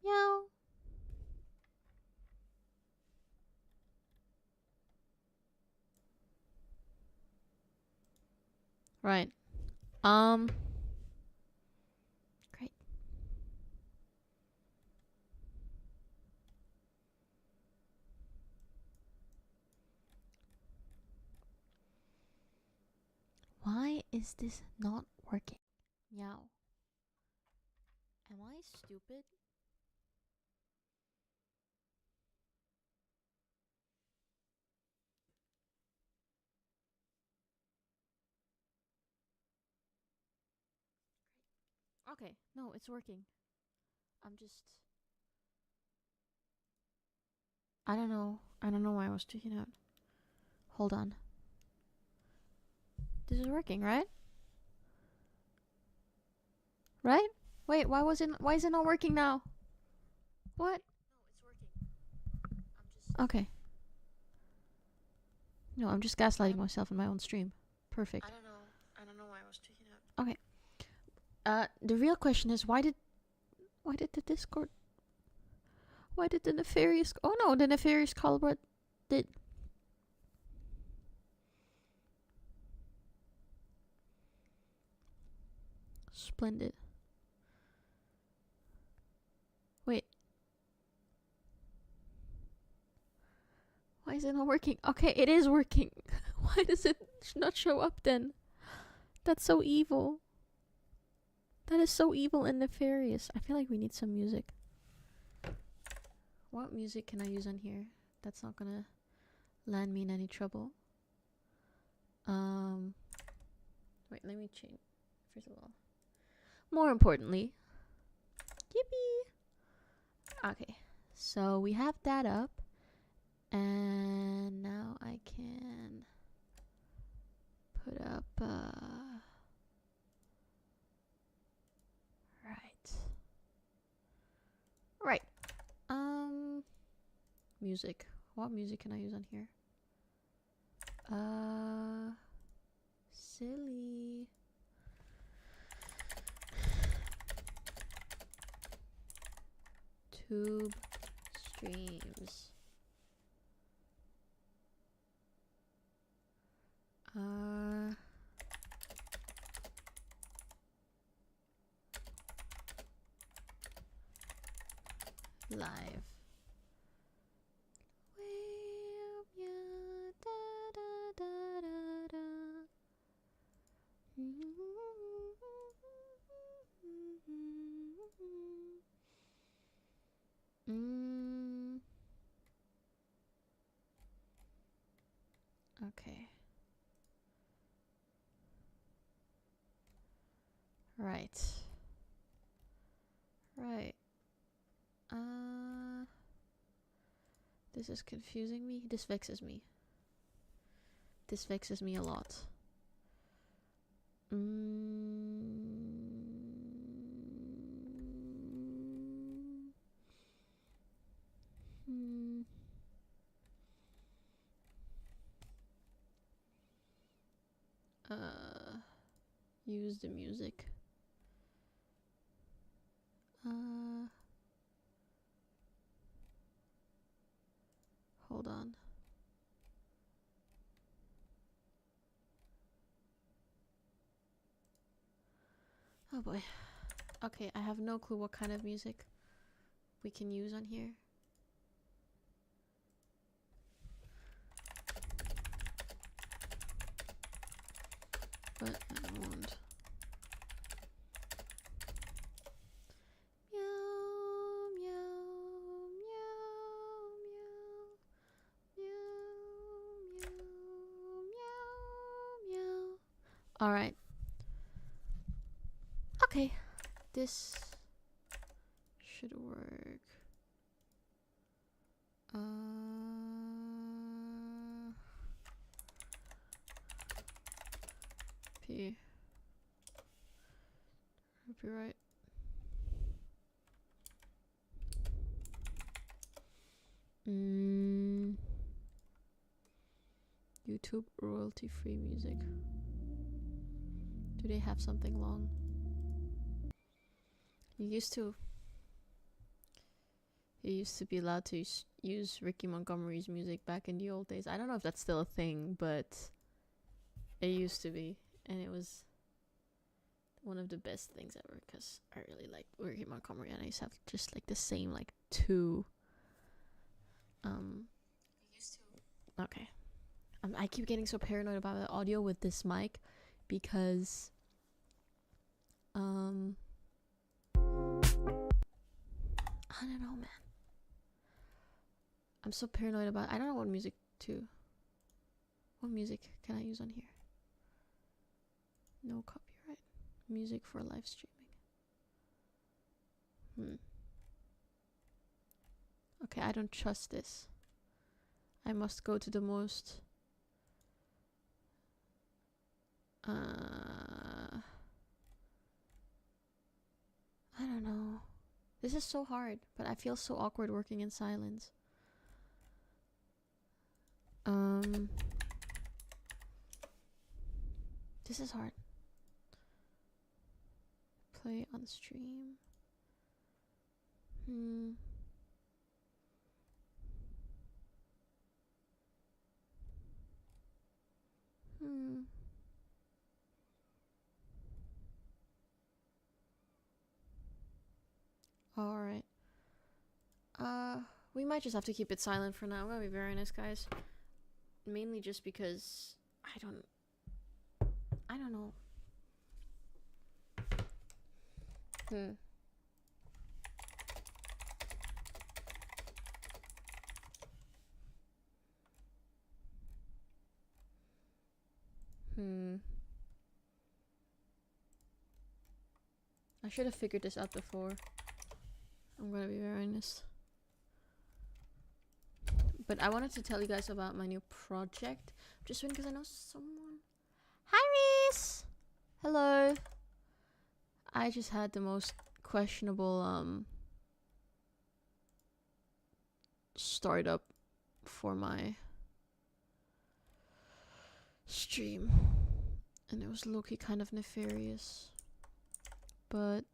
Meow. Right. Great. Why is this not working? Meow. Am I stupid? Okay, no, it's working. I'm just. I don't know. I don't know why I was tweaking out. Hold on. This is working, right? Right? Wait, why was it? Why is it not working now? What? Okay. No, I'm just gaslighting myself in my own stream. Perfect. I don't know. I don't know why I was tweaking out. Okay. The real question is why did the Discord, why did the nefarious, oh no, the nefarious culprit did. Splendid. Wait. Why is it not working? Okay, it is working. Why does it not show up then? That's so evil. That is so evil and nefarious. I feel like we need some music. What music can I use on here that's not gonna land me in any trouble? Wait, let me change. First of all, more importantly, yippee. Okay, so we have that up, and now I can put up. Right. Right. Music. What music can I use on here? Silly. Tube streams. Live. Okay. Right. Right. This is confusing me. This vexes me. This vexes me a lot. Use the music. Hold on. Oh boy. Okay, I have no clue what kind of music we can use on here. But I don't want. Meow, meow, meow, meow, meow, meow, meow. Alright. Okay. This should work. P. Copyright. YouTube royalty free music. Do they have something long? You used to. You used to be allowed to use Ricky Montgomery's music back in the old days. I don't know if that's still a thing, but it used to be. And it was one of the best things ever because I really like Ricky Montgomery and I used to have just like the same like two. Okay. I keep getting so paranoid about the audio with this mic because I don't know, man. I'm so paranoid about I don't know what music can I use on here? No copyright. Music for live streaming. Okay, I don't trust this. I must go to the most I don't know. This is so hard, but I feel so awkward working in silence. This is hard. Play on stream. Alright. We might just have to keep it silent for now. I'm gonna be very nice, guys. Mainly just because I don't know. I should have figured this out before. I'm gonna be very honest. But I wanted to tell you guys about my new project. Just waiting because I know someone. Hi, Reese! Hello. I just had the most questionable startup for my stream. And it was low-key kind of nefarious. But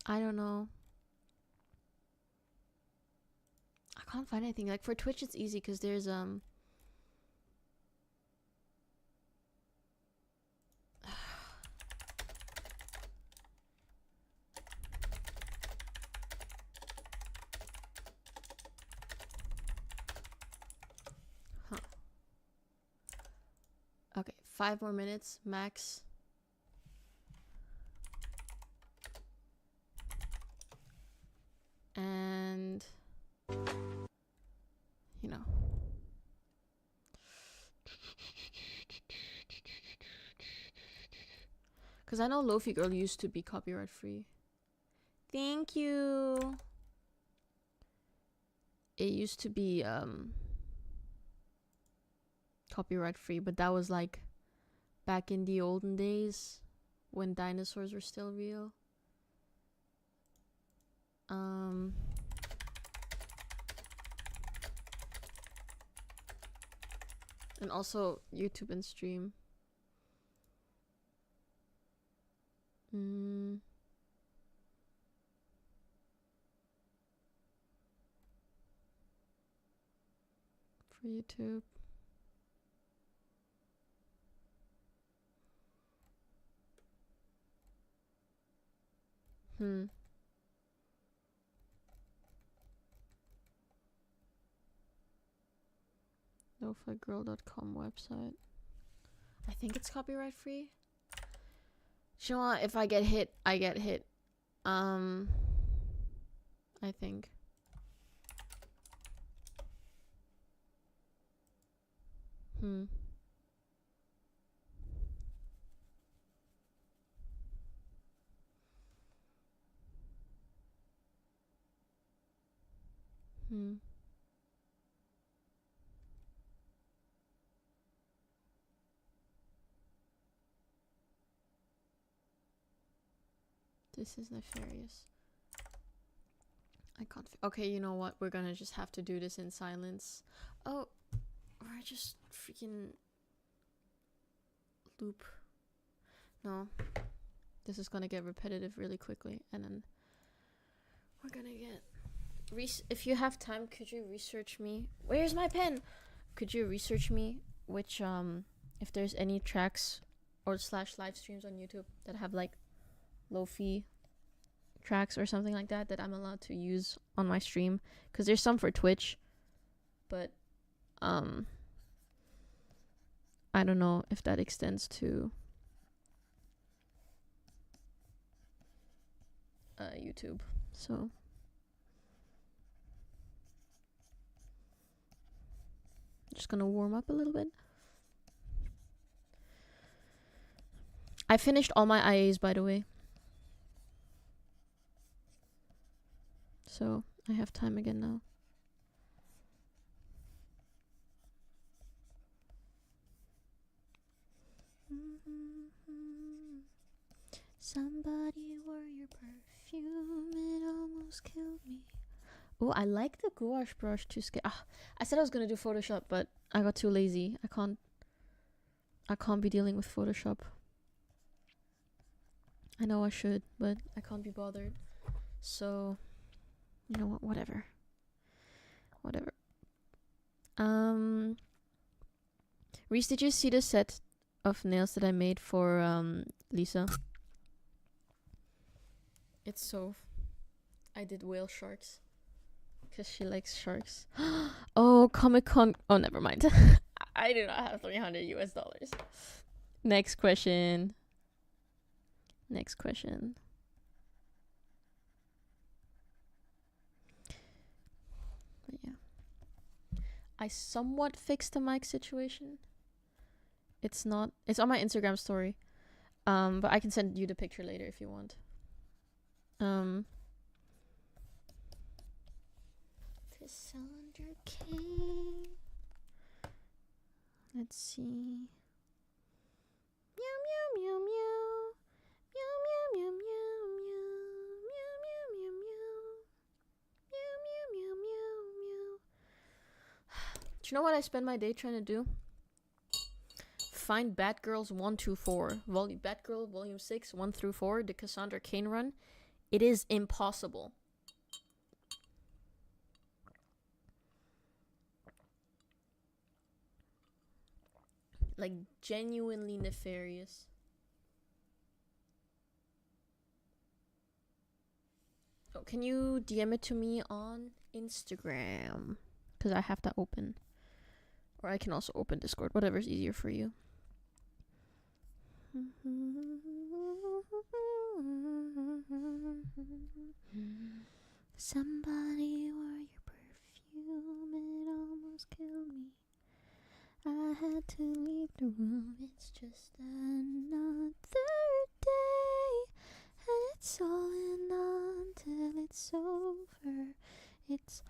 I don't know. I can't find anything. Like for Twitch it's easy because there's Okay, 5 more minutes max. And you know. Cause I know Lofi Girl used to be copyright free. Thank you. It used to be copyright free, but that was like back in the olden days when dinosaurs were still real. And also YouTube and stream. For YouTube. LoFiGirl.com website. I think it's copyright free. You know what? If I get hit, I get hit. I think. This is nefarious. I can't. Okay, you know what? We're gonna just have to do this in silence. Oh, or I just freaking loop. No. This is gonna get repetitive really quickly, and then we're gonna get... if you have time, could you research me? Where's my pen? Could you research me which, if there's any tracks or / live streams on YouTube that have like lo-fi tracks or something like that I'm allowed to use on my stream? Because there's some for Twitch, but I don't know if that extends to YouTube. So just gonna warm up a little bit. I finished all my IAs, by the way, so I have time again now. Somebody wore your perfume, it almost killed me. Oh, I like the gouache brush to scale. I said I was gonna do Photoshop, but I got too lazy. I can't be dealing with Photoshop. I know I should, but I can't be bothered. So, you know what? Whatever. Reese, did you see the set of nails that I made for Lisa? It's so... I did whale sharks. Because she likes sharks. Oh, Comic-Con... Oh, never mind. I do not have $300 US. Next question. But yeah. I somewhat fixed the mic situation. It's not... It's on my Instagram story. But I can send you the picture later if you want. Cylinder King. Let's see. Meow meow meow meow. Meow meow meow meow meow meow meow meow meow meow meow meow. Do you know what I spend my day trying to do? Find Batgirls 1 to 4. Batgirl Volume 6, 1 through 4, the Cassandra Cain run. It is impossible. Like, genuinely nefarious. Oh, can you DM it to me on Instagram? Because I have that open. Or I can also open Discord. Whatever's easier for you. Somebody wore your perfume, it almost killed me. I had to leave the room, it's just another day. And it's all in until it's over. It's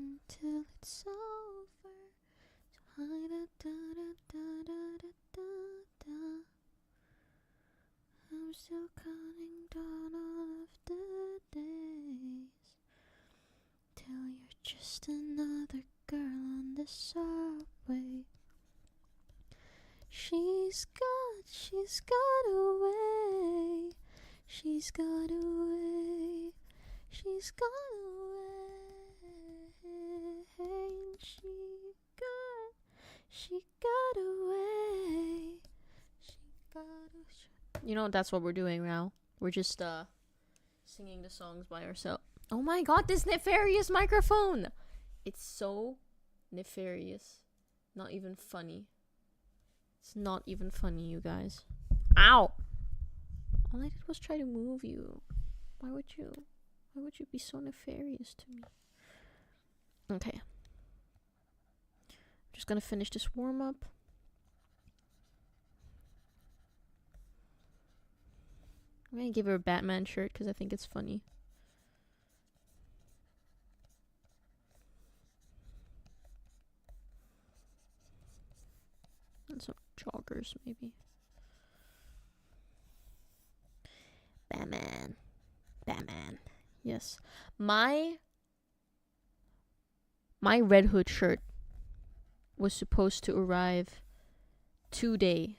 until it's over. I'm still counting down all of the days till you're just another girl on the subway. She's got away. She's got away. She's got away. She got away. She got away. You know, that's what we're doing now. We're just singing the songs by ourselves. Oh my god, this nefarious microphone! It's so nefarious. Not even funny. It's not even funny, you guys. Ow! All I did was try to move you. Why would you be so nefarious to me? Okay. I'm just gonna finish this warm-up. I'm gonna give her a Batman shirt because I think it's funny. And some joggers, maybe. Batman. man. Yes. My Red Hood shirt was supposed to arrive today.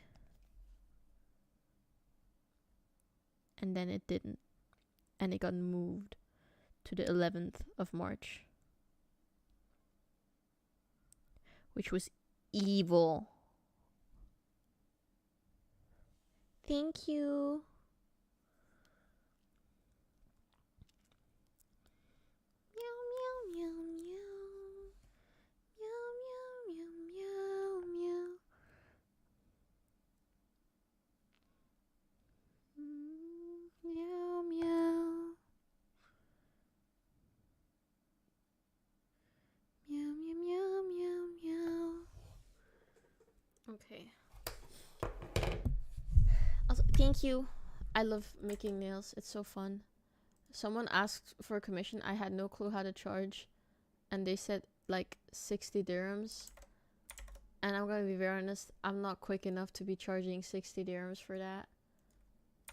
And then it didn't. And it got moved to the 11th of March. Which was evil. Thank you. Meow, meow, meow, meow. Meow, meow, meow, meow, meow. Meow, meow. Meow, meow, meow, meow, meow. Okay. Also, thank you. I love making nails. It's so fun. Someone asked for a commission. I had no clue how to charge. And they said like 60 dirhams. And I'm gonna be very honest, I'm not quick enough to be charging 60 dirhams for that.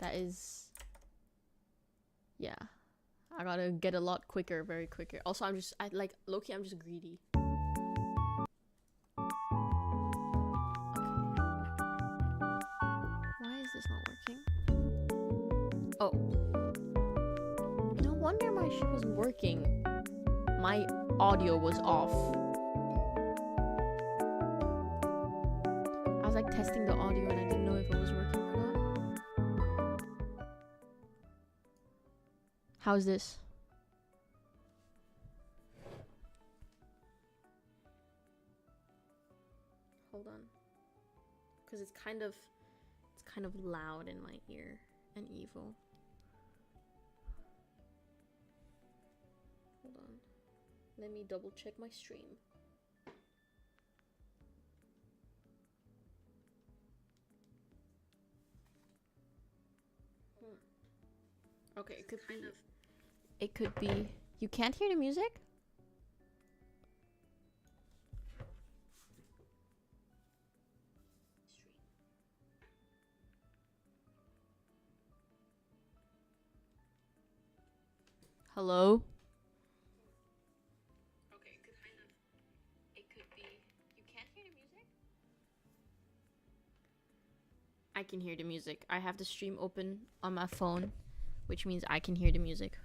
That is... yeah. I gotta get a lot quicker, very quicker. Also, I'm just low-key, I'm just greedy. Why is this not working? Oh. No wonder my shit wasn't working. My audio was off. I was like testing the audio and I didn't know if it was working or not. How's this? Hold on. Because it's kind of loud in my ear and evil. Hold on. Let me double check my stream. Okay, it could be. It could be. You can't hear the music? Hello? Okay, it could be. You can't hear the music? I can hear the music. I have the stream open on my phone, which means I can hear the music.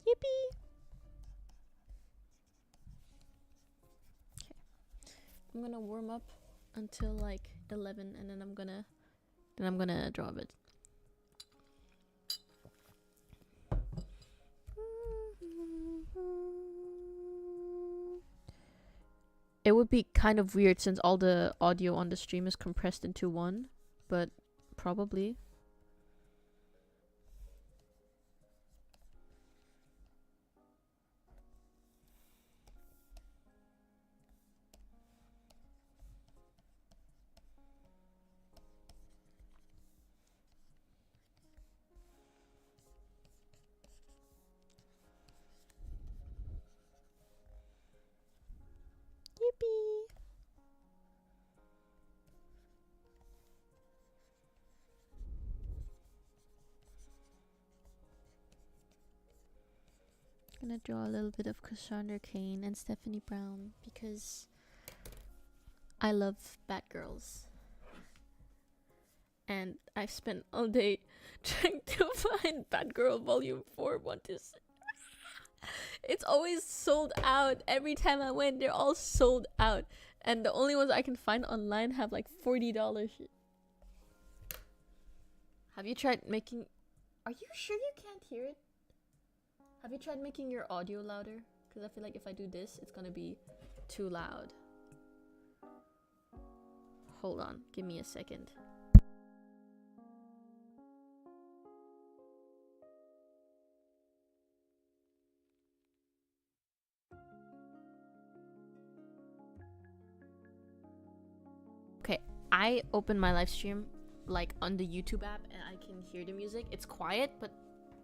Yippee! Okay. I'm gonna warm up until like 11 and then I'm gonna drop it. It would be kind of weird since all the audio on the stream is compressed into one, but probably. Yippee! Gonna draw a little bit of Cassandra Cain and Stephanie Brown because I love Batgirls. And I've spent all day trying to find Batgirl Volume 4 one to It's always sold out. Every time I went, they're all sold out. And the only ones I can find online have like $40. Have you tried making... Are you sure you can't hear it? Have you tried making your audio louder? Because I feel like if I do this, it's gonna be too loud. Hold on, give me a second. Okay, I open my live stream like on the YouTube app and I can hear the music. It's quiet, but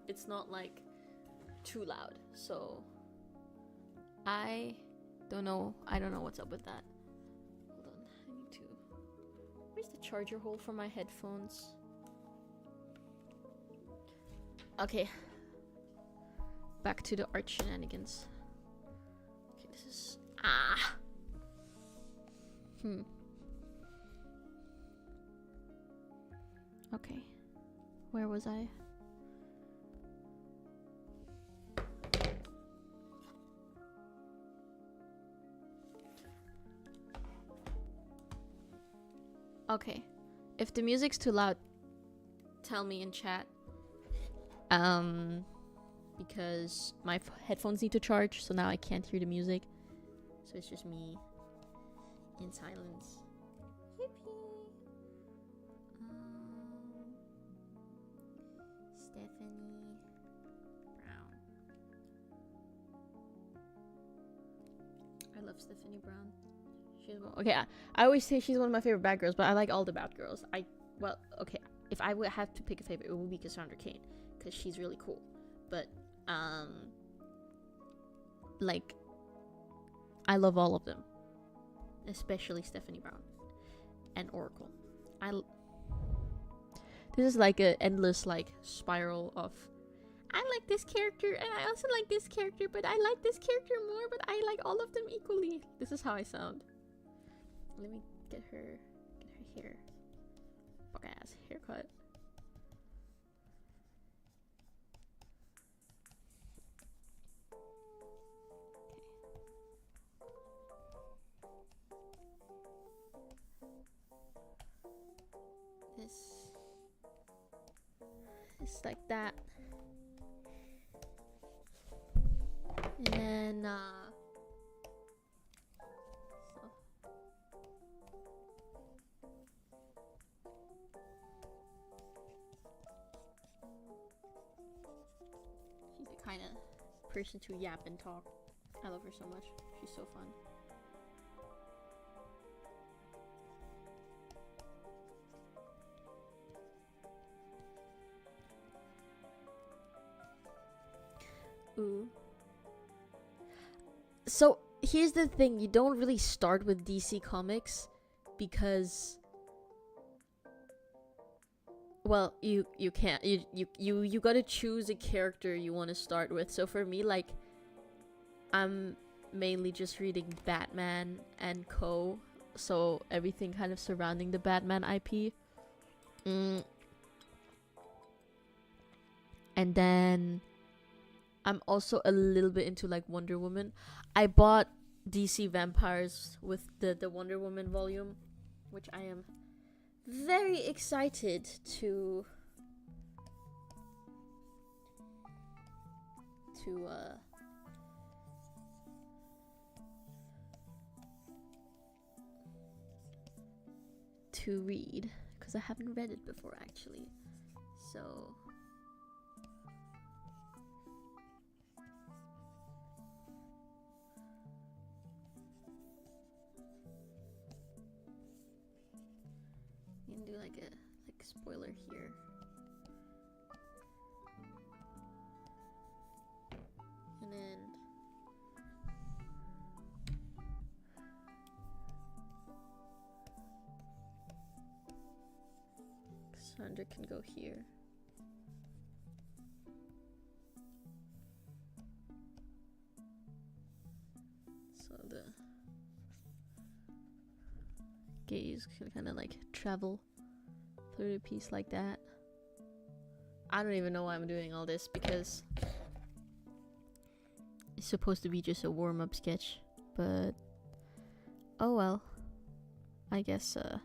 it's not like too loud. So I don't know what's up with that. Hold on, I need to. Where's the charger hole for my headphones? Okay. Back to the art shenanigans. Okay, this is Okay. Where was I? Okay. If the music's too loud, tell me in chat. Because my headphones need to charge, so now I can't hear the music. So it's just me in silence. Yippee! Stephanie Brown. I love Stephanie Brown. She's okay. I always say she's one of my favorite bad girls, but I like all the bad girls. Okay. If I would have to pick a favorite, it would be Cassandra Cain because she's really cool. But like, I love all of them, especially Stephanie Brown and Oracle. This is like an endless like spiral of I like this character and I also like this character, but I like this character more, but I like all of them equally. This is how I sound. Let me get her hair. Fuck ass haircut. This like that. And then she's the kind of person to yap and talk. I love her so much. She's so fun. Ooh. So here's the thing, you don't really start with DC Comics because well, you can't. You gotta choose a character you want to start with. So for me, like, I'm mainly just reading Batman and Co. So everything kind of surrounding the Batman IP. And then I'm also a little bit into like Wonder Woman. I bought DC Vampires with the Wonder Woman volume, which I am very excited to read, because I haven't read it before actually. So you can do like a spoiler here. And then Cassandra can go here. So the gaze can kind of like travel through the piece like that. I don't even know why I'm doing all this because it's supposed to be just a warm-up sketch, but oh well. I guess not.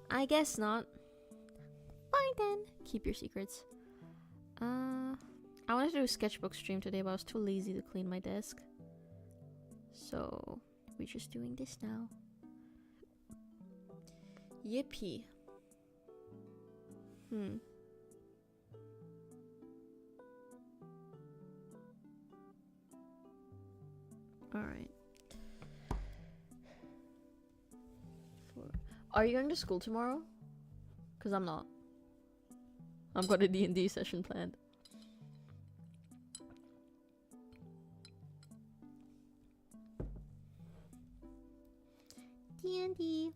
I guess not. Fine then. Keep your secrets. I wanted to do a sketchbook stream today, but I was too lazy to clean my desk. So we're just doing this now. Yippee. Alright. Are you going to school tomorrow? Because I'm not. I've got a D&D session planned. D&D.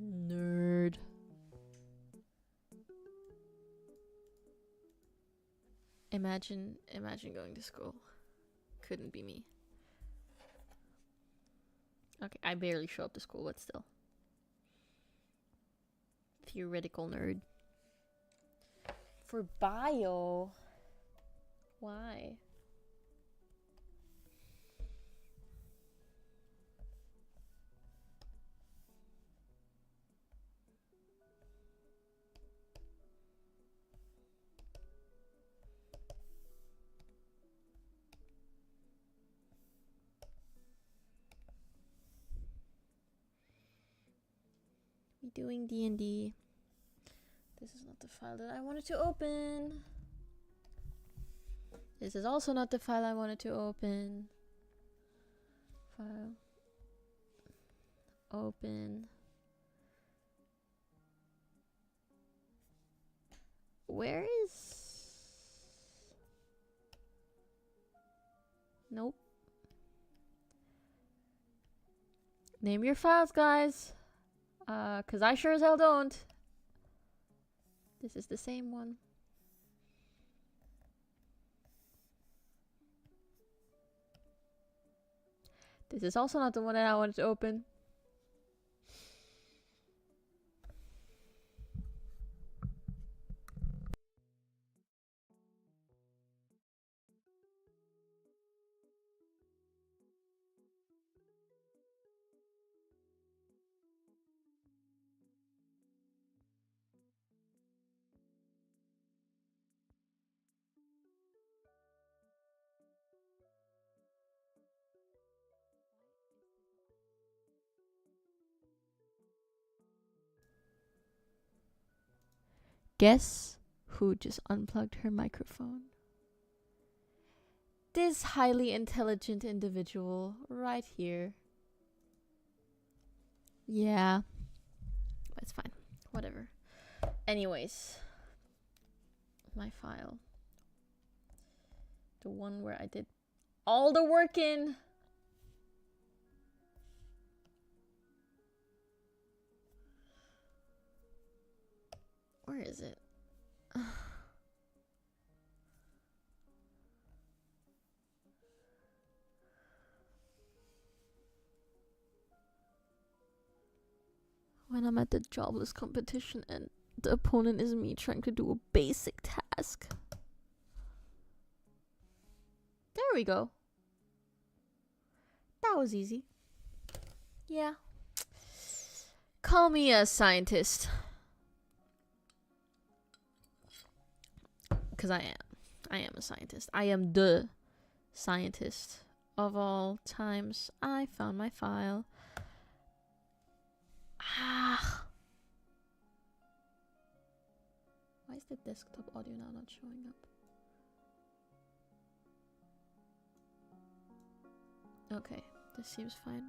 Nerd. Imagine going to school. Couldn't be me. Okay, I barely show up to school, but still. Theoretical nerd. For bio? Why? We doing D&D. This is not the file that I wanted to open. This is also not the file I wanted to open. File. Open. Where is... Nope. Name your files, guys. Cause I sure as hell don't. This is the same one. This is also not the one that I wanted to open. Guess who just unplugged her microphone? This highly intelligent individual right here. Yeah. It's fine. Whatever. Anyways. My file. The one where I did all the work in. Where is it? When I'm at the jobless competition and the opponent is me trying to do a basic task. There we go. That was easy. Yeah. Call me a scientist. Because I am. I am a scientist. I am the scientist of all times. I found my file. Ah. Why is the desktop audio now not showing up? Okay, this seems fine.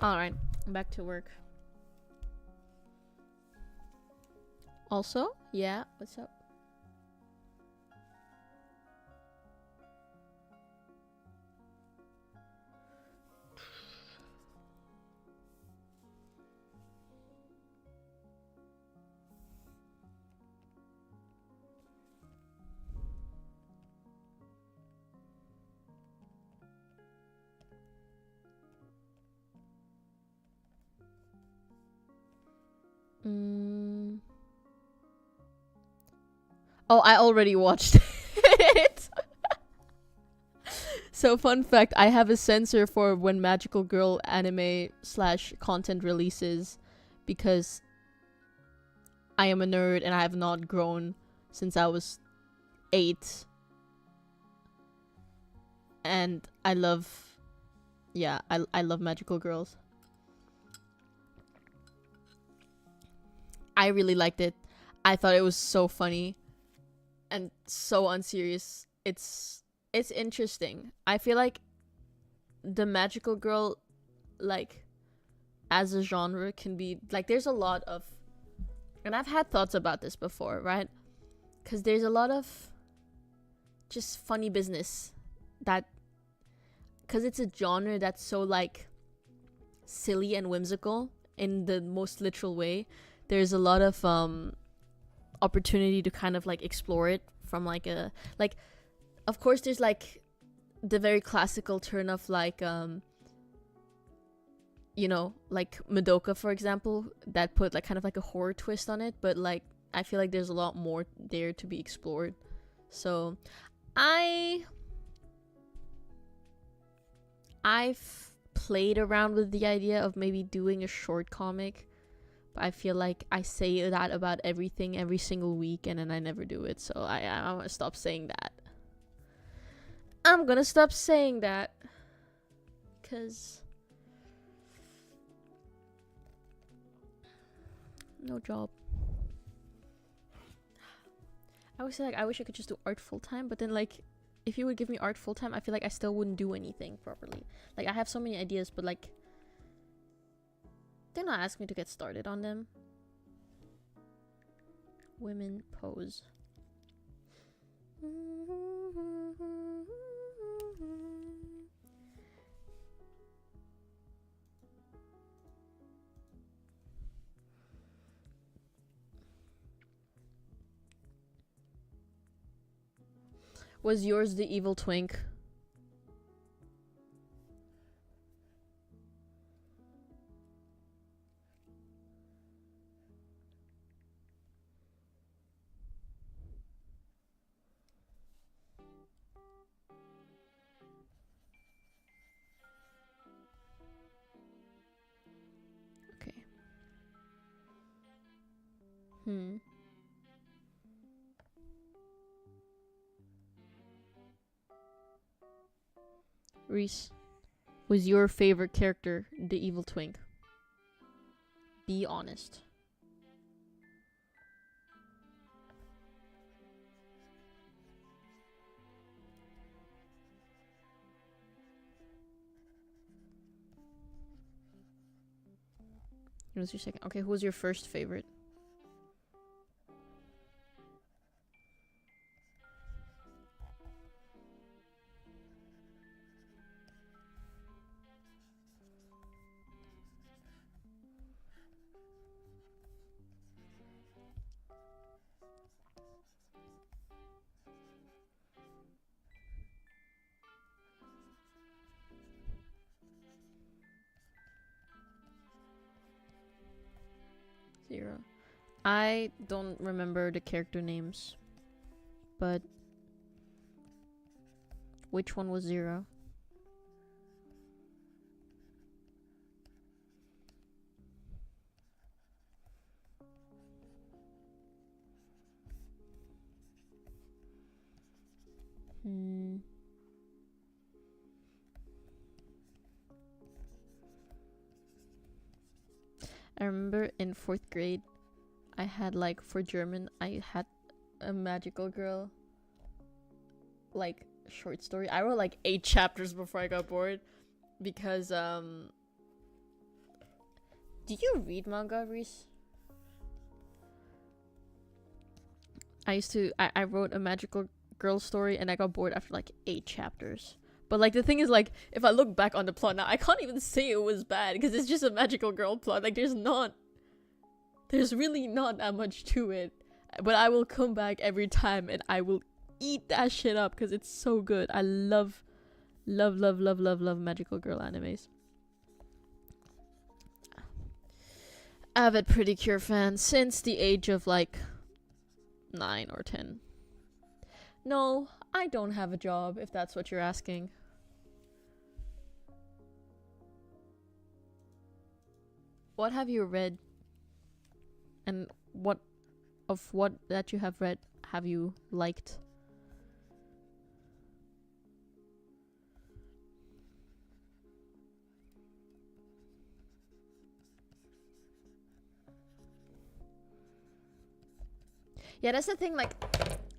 Alright, back to work. Also, yeah, what's up? Mm. Oh, I already watched it. So, fun fact, I have a censor for when magical girl anime / content releases because I am a nerd and I have not grown since I was 8. And I love, yeah, I love magical girls. I really liked it. I thought it was so funny and so unserious. It's interesting. I feel like the magical girl, like, as a genre can be like, there's a lot of, and I've had thoughts about this before, right? Because there's a lot of just funny business that, because it's a genre that's so like silly and whimsical in the most literal way, there's a lot of opportunity to kind of like explore it from like a, like, of course there's like the very classical turn of like you know, like Madoka, for example, that put like kind of like a horror twist on it, but like I feel like there's a lot more there to be explored. So I've played around with the idea of maybe doing a short comic, but I feel like I say that about everything every single week and then I never do it. So I want to stop saying that. I'm gonna stop saying that because no job. I always say like I wish I could just do art full time, but then like if you would give me art full time, I feel like I still wouldn't do anything properly. Like I have so many ideas, but like they're not asking me to get started on them. Women pose. Was yours the evil twink? Okay. Reese, was your favorite character the evil twink? Be honest. Who was your second? Okay, who was your first favorite? Zero. I don't remember the character names, but which one was Zero? I remember in 4th grade, I had like, for German, I had a magical girl, like, short story. I wrote like 8 chapters before I got bored because, do you read manga, Reese? I wrote a magical girl story and I got bored after like 8 chapters. But like the thing is, like, if I look back on the plot now, I can't even say it was bad because it's just a magical girl plot. Like there's really not that much to it. But I will come back every time and I will eat that shit up because it's so good. I love magical girl animes. avid Pretty Cure fan since the age of like 9 or 10. No, I don't have a job, if that's what you're asking. What have you read? And what of what that you have read have you liked? Yeah, that's the thing, like,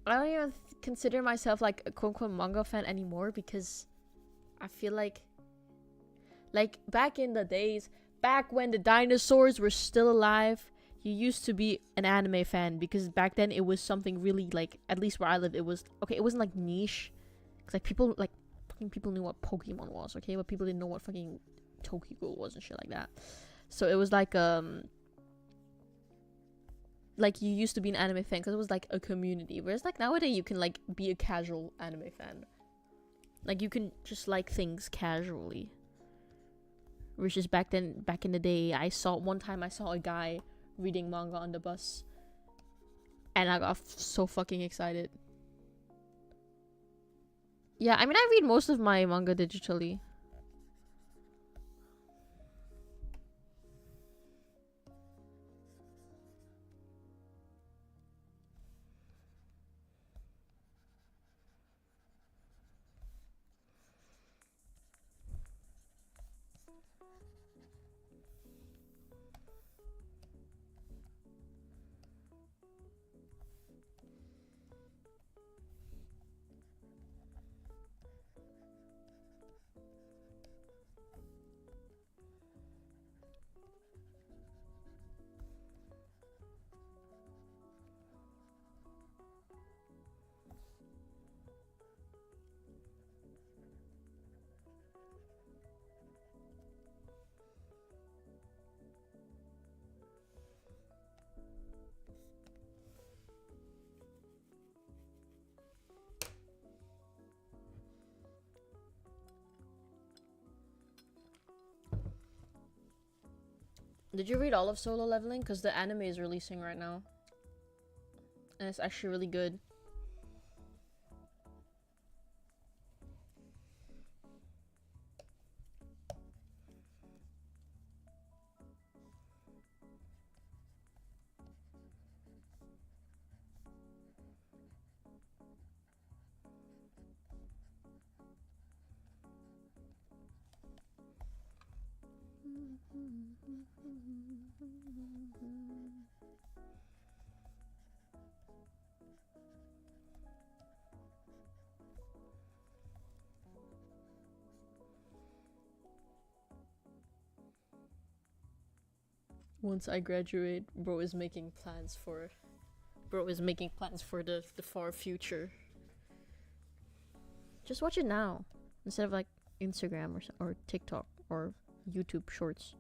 I don't even consider myself like a quote-unquote manga fan anymore because I feel like back in the days, back when the dinosaurs were still alive, you used to be an anime fan because back then it was something really, like, at least where I lived, it was okay. It wasn't like niche, cause like people knew what Pokemon was, okay, but people didn't know what fucking Tokyo Ghoul was and shit like that. So it was like you used to be an anime fan because it was like a community. Whereas like nowadays you can like be a casual anime fan, like you can just like things casually. Which is back in the day, I saw a guy reading manga on the bus, and I got so fucking excited. Yeah, I mean, I read most of my manga digitally. Did you read all of Solo Leveling? Because the anime is releasing right now. And it's actually really good. Once I graduate, bro is making plans for the far future. Just watch it now instead of like Instagram or TikTok or YouTube Shorts.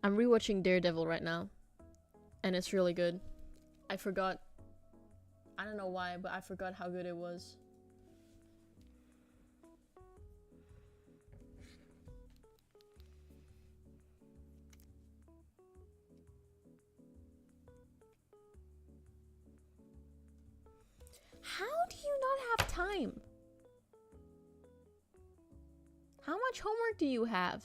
I'm rewatching Daredevil right now, and it's really good. I don't know why, but I forgot how good it was. How do you not have time? How much homework do you have?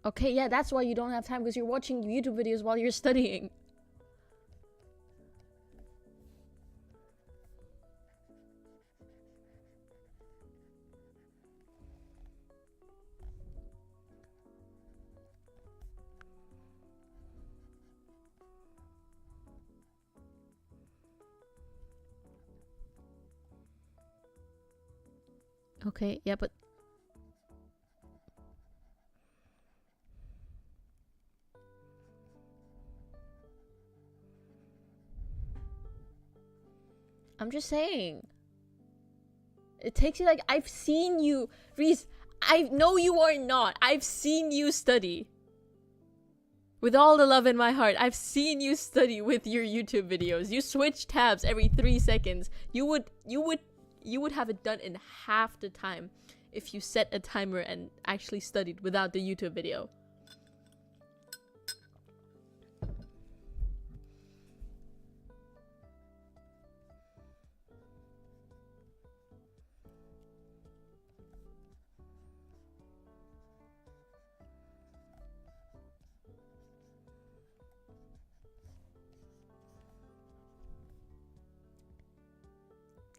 Okay, yeah, that's why you don't have time, because you're watching YouTube videos while you're studying. Okay, yeah, but I'm just saying. It takes you like, I've seen you, Reese. I know you are not. I've seen you study. With all the love in my heart, I've seen you study with your YouTube videos. You switch tabs every 3 seconds. You would have it done in half the time if you set a timer and actually studied without the YouTube video.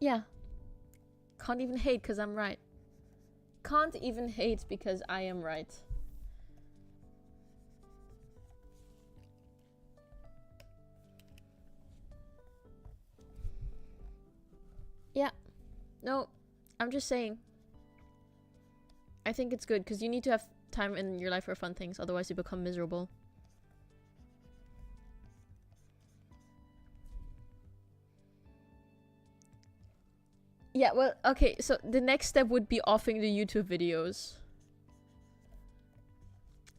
Yeah. Can't even hate because I'm right. Can't even hate because I am right. Yeah. No, I'm just saying. I think it's good because you need to have time in your life for fun things, otherwise you become miserable. Yeah, well, okay, so the next step would be offing the YouTube videos.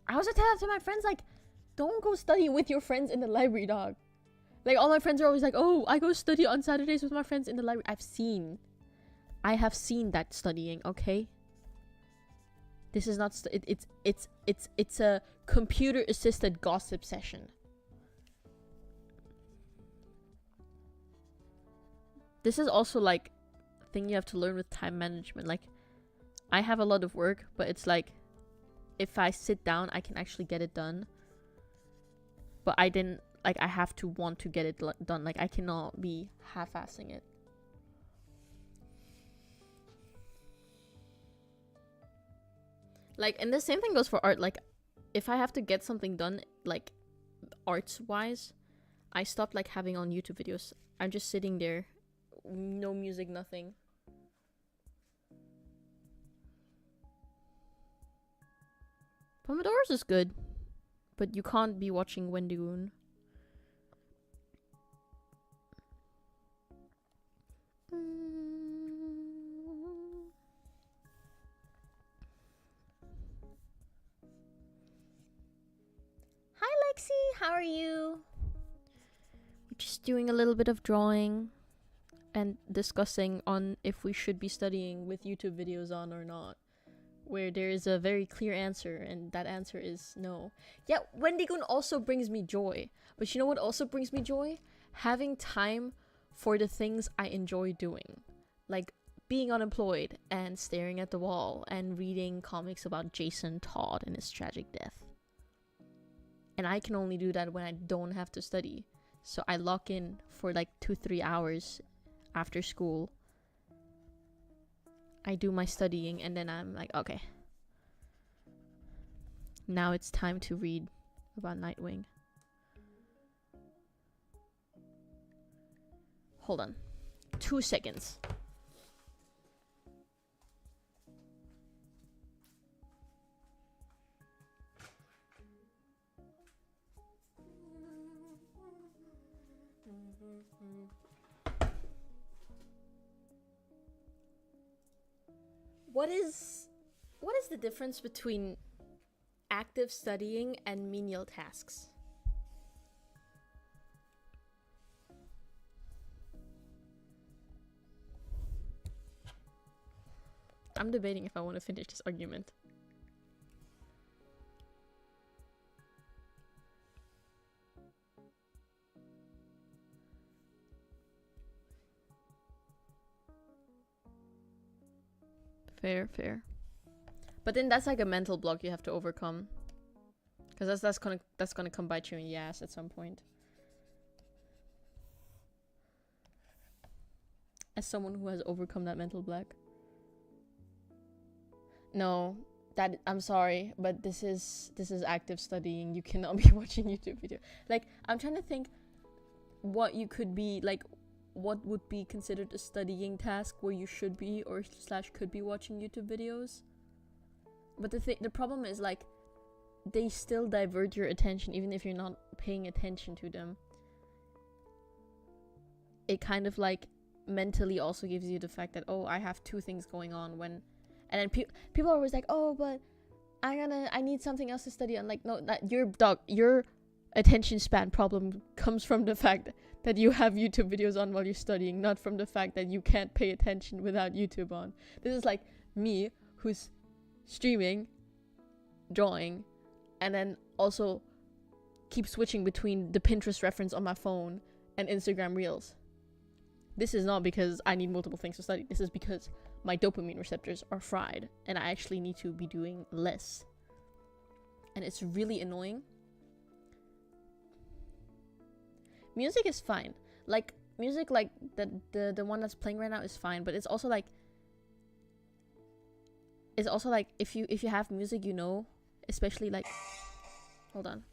I also tell that to my friends, like, don't go study with your friends in the library, dog. Like, all my friends are always like, oh, I go study on Saturdays with my friends in the library. I have seen that studying, okay? This is not, it's a computer-assisted gossip session. This is also, like, thing you have to learn with time management. Like, I have a lot of work, but it's like if I sit down I can actually get it done, but I have to want to get it done. Like, I cannot be half-assing it. Like, and the same thing goes for art. Like, if I have to get something done, like arts wise, I stopped like having on YouTube videos. I'm just sitting there, no music, nothing. Pomodoros is good, but you can't be watching Wendigoon. Hi Lexi, how are you? We're just doing a little bit of drawing and discussing on if we should be studying with YouTube videos on or not, where there is a very clear answer, and that answer is no. Yeah, Wendigoon also brings me joy, but you know what also brings me joy? Having time for the things I enjoy doing, like being unemployed and staring at the wall and reading comics about Jason Todd and his tragic death. And I can only do that when I don't have to study, so I lock in for like 2-3 hours after school. I do my studying, and then I'm like, okay, now it's time to read about Nightwing. Hold on. 2 seconds. What is the difference between active studying and menial tasks? I'm debating if I want to finish this argument. Fair. But then that's like a mental block you have to overcome, because that's gonna come bite you in the ass at some point. As someone who has overcome that mental block. No, that I'm sorry, but this is active studying. You cannot be watching YouTube video. Like, I'm trying to think what you could be like. What would be considered a studying task where you should be or / could be watching YouTube videos? But the problem is, like, they still divert your attention even if you're not paying attention to them. It kind of like mentally also gives you the fact that, oh, I have 2 things going on when, and then people are always like, oh, but I need something else to study on. Like, no, that your attention span problem comes from the fact that you have YouTube videos on while you're studying, not from the fact that you can't pay attention without YouTube on. This is like me who's streaming, drawing, and then also keep switching between the Pinterest reference on my phone and Instagram Reels. This is not because I need multiple things to study. This is because my dopamine receptors are fried and I actually need to be doing less. And it's really annoying. Music is fine. Like, music like the one that's playing right now is fine, but it's also like if you have music, you know, especially like, hold on.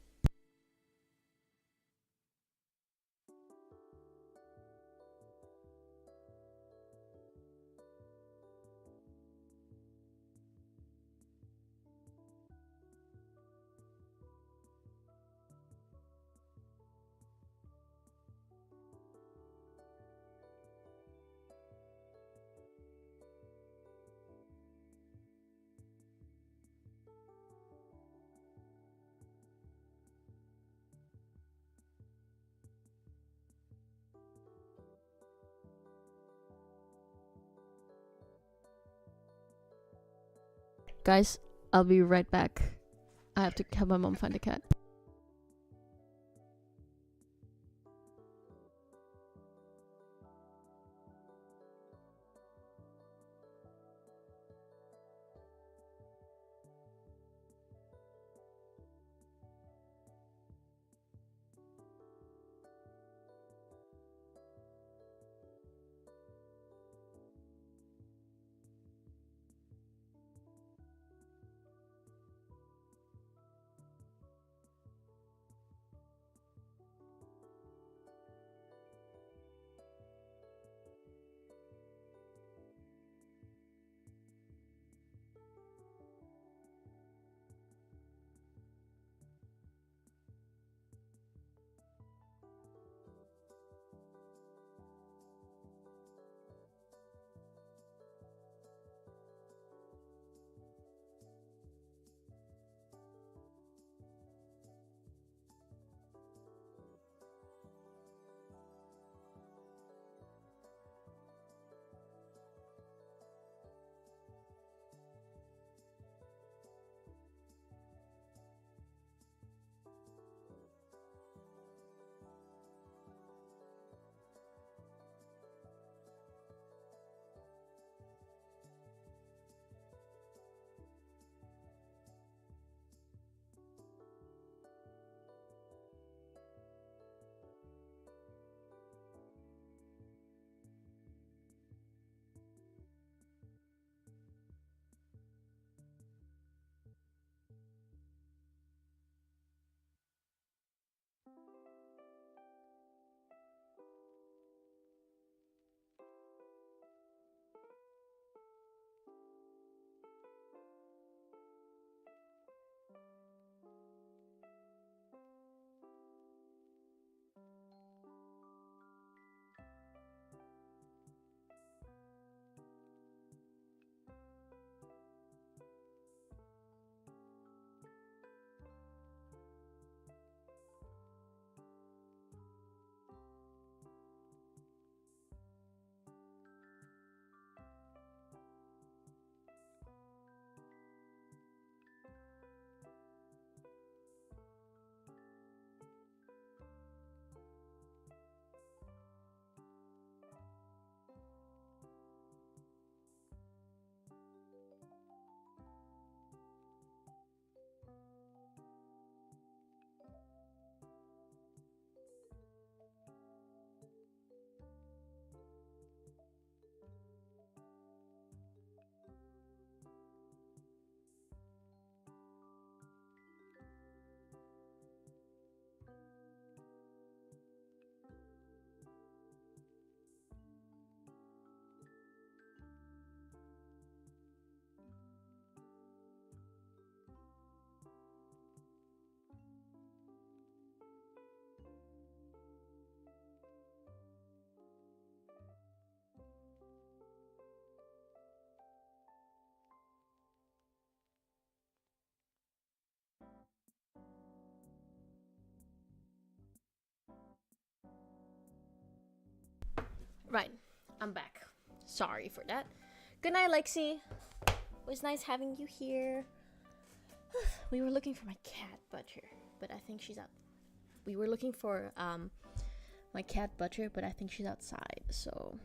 Guys, I'll be right back. I have to help my mom find a cat. Right, I'm back. Sorry for that. Good night, Lexi. It was nice having you here. We were looking for my cat Butcher, but I think she's out. We were looking for my cat Butcher, but I think she's outside. So.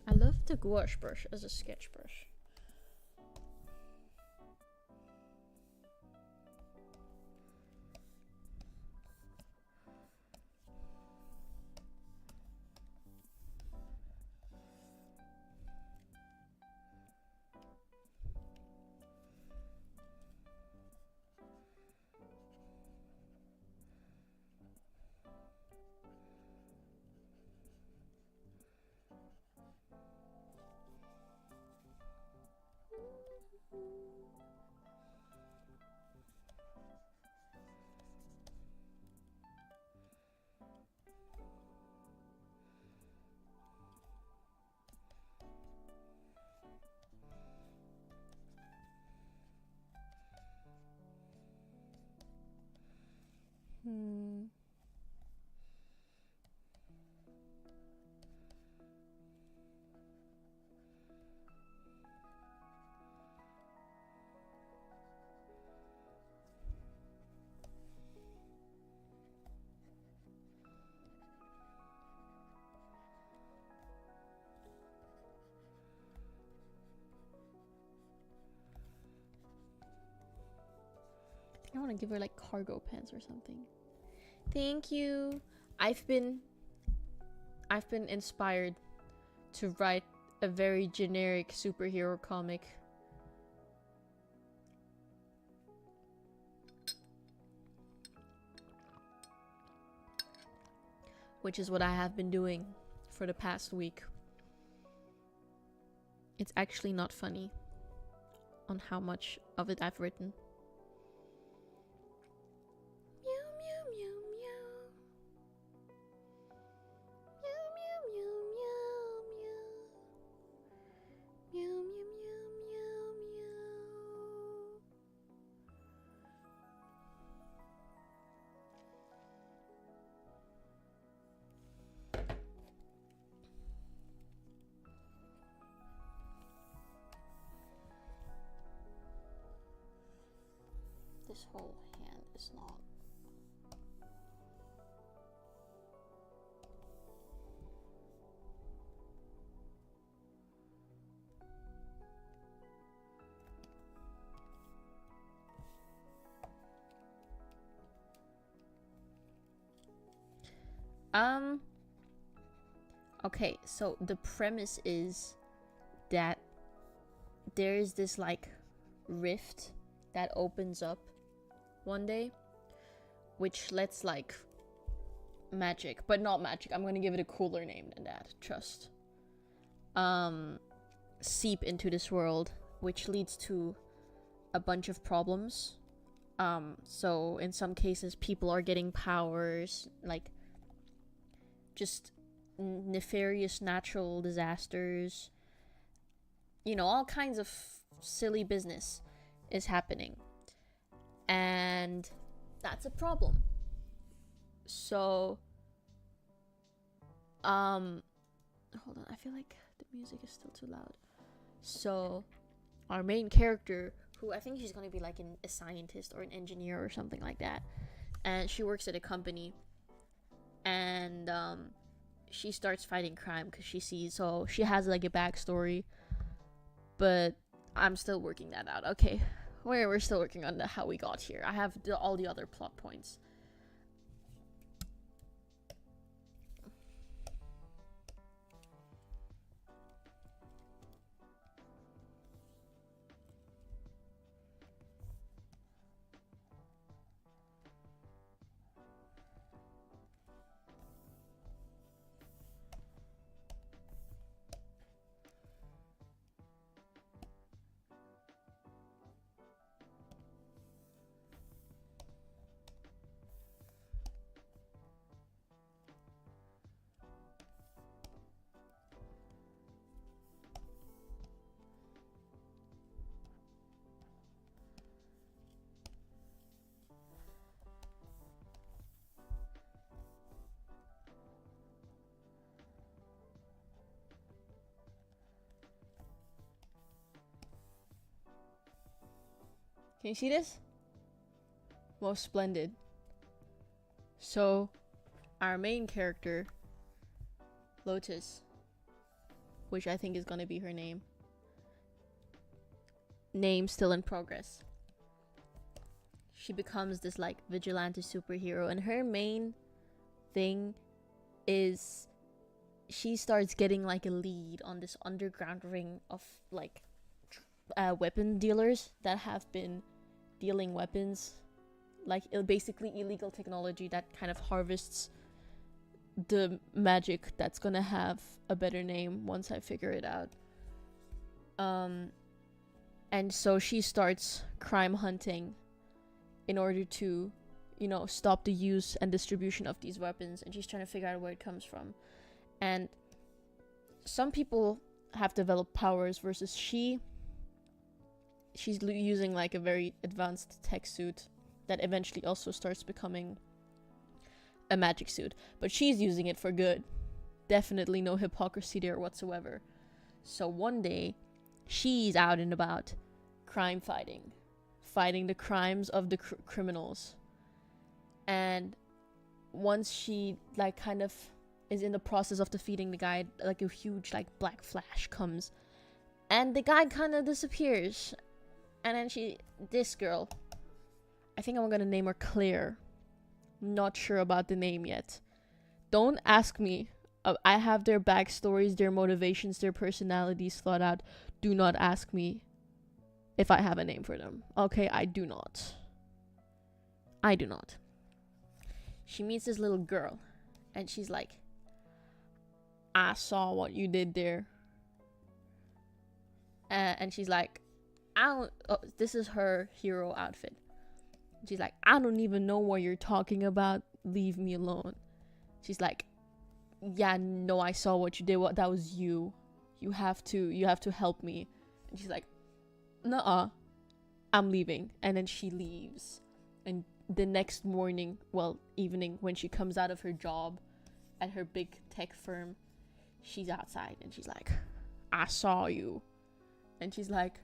I love the gouache brush as a sketch brush. I want to give her like cargo pants or something. Thank you. I've been inspired to write a very generic superhero comic. Which is what I have been doing for the past week. It's actually not funny on how much of it I've written. This whole hand is not. Okay, so the premise is that there is this like rift that opens up one day, which lets like magic, but not magic. I'm gonna give it a cooler name than that. Trust. Seep into this world, which leads to a bunch of problems. So in some cases, people are getting powers, like just nefarious natural disasters. You know, all kinds of silly business is happening. And that's a problem. So, hold on, I feel like the music is still too loud. So, our main character, who I think she's gonna be like a scientist or an engineer or something like that, and she works at a company, and she starts fighting crime because she sees, so she has like a backstory, but I'm still working that out. Okay, we're still working on how we got here. I have all the other plot points. Can you see this? Most splendid. So, our main character, Lotus, which I think is gonna be her name. Name still in progress. She becomes this like vigilante superhero, and her main thing is she starts getting like a lead on this underground ring of like weapon dealers that have been dealing weapons, like basically illegal technology that kind of harvests the magic that's gonna have a better name once I figure it out. And so she starts crime hunting in order to, you know, stop the use and distribution of these weapons, and she's trying to figure out where it comes from. And some people have developed powers versus she's using like a very advanced tech suit that eventually also starts becoming a magic suit, but she's using it for good. Definitely no hypocrisy there whatsoever. So one day she's out and about crime fighting the crimes of the criminals. And once she like kind of is in the process of defeating the guy, like a huge like black flash comes and the guy kind of disappears. And then this girl, I think I'm gonna name her Claire. Not sure about the name yet. Don't ask me. I have their backstories, their motivations, their personalities thought out. Do not ask me if I have a name for them. Okay, I do not. She meets this little girl, and she's like, I saw what you did there. And she's like, this is her hero outfit. She's like, I don't even know what you're talking about. Leave me alone. She's like, yeah, no, I saw what you did. That was you. You have to help me. And she's like, nuh-uh, I'm leaving. And then she leaves. And the next morning, well, evening, when she comes out of her job at her big tech firm, she's outside and she's like, I saw you. And she's like,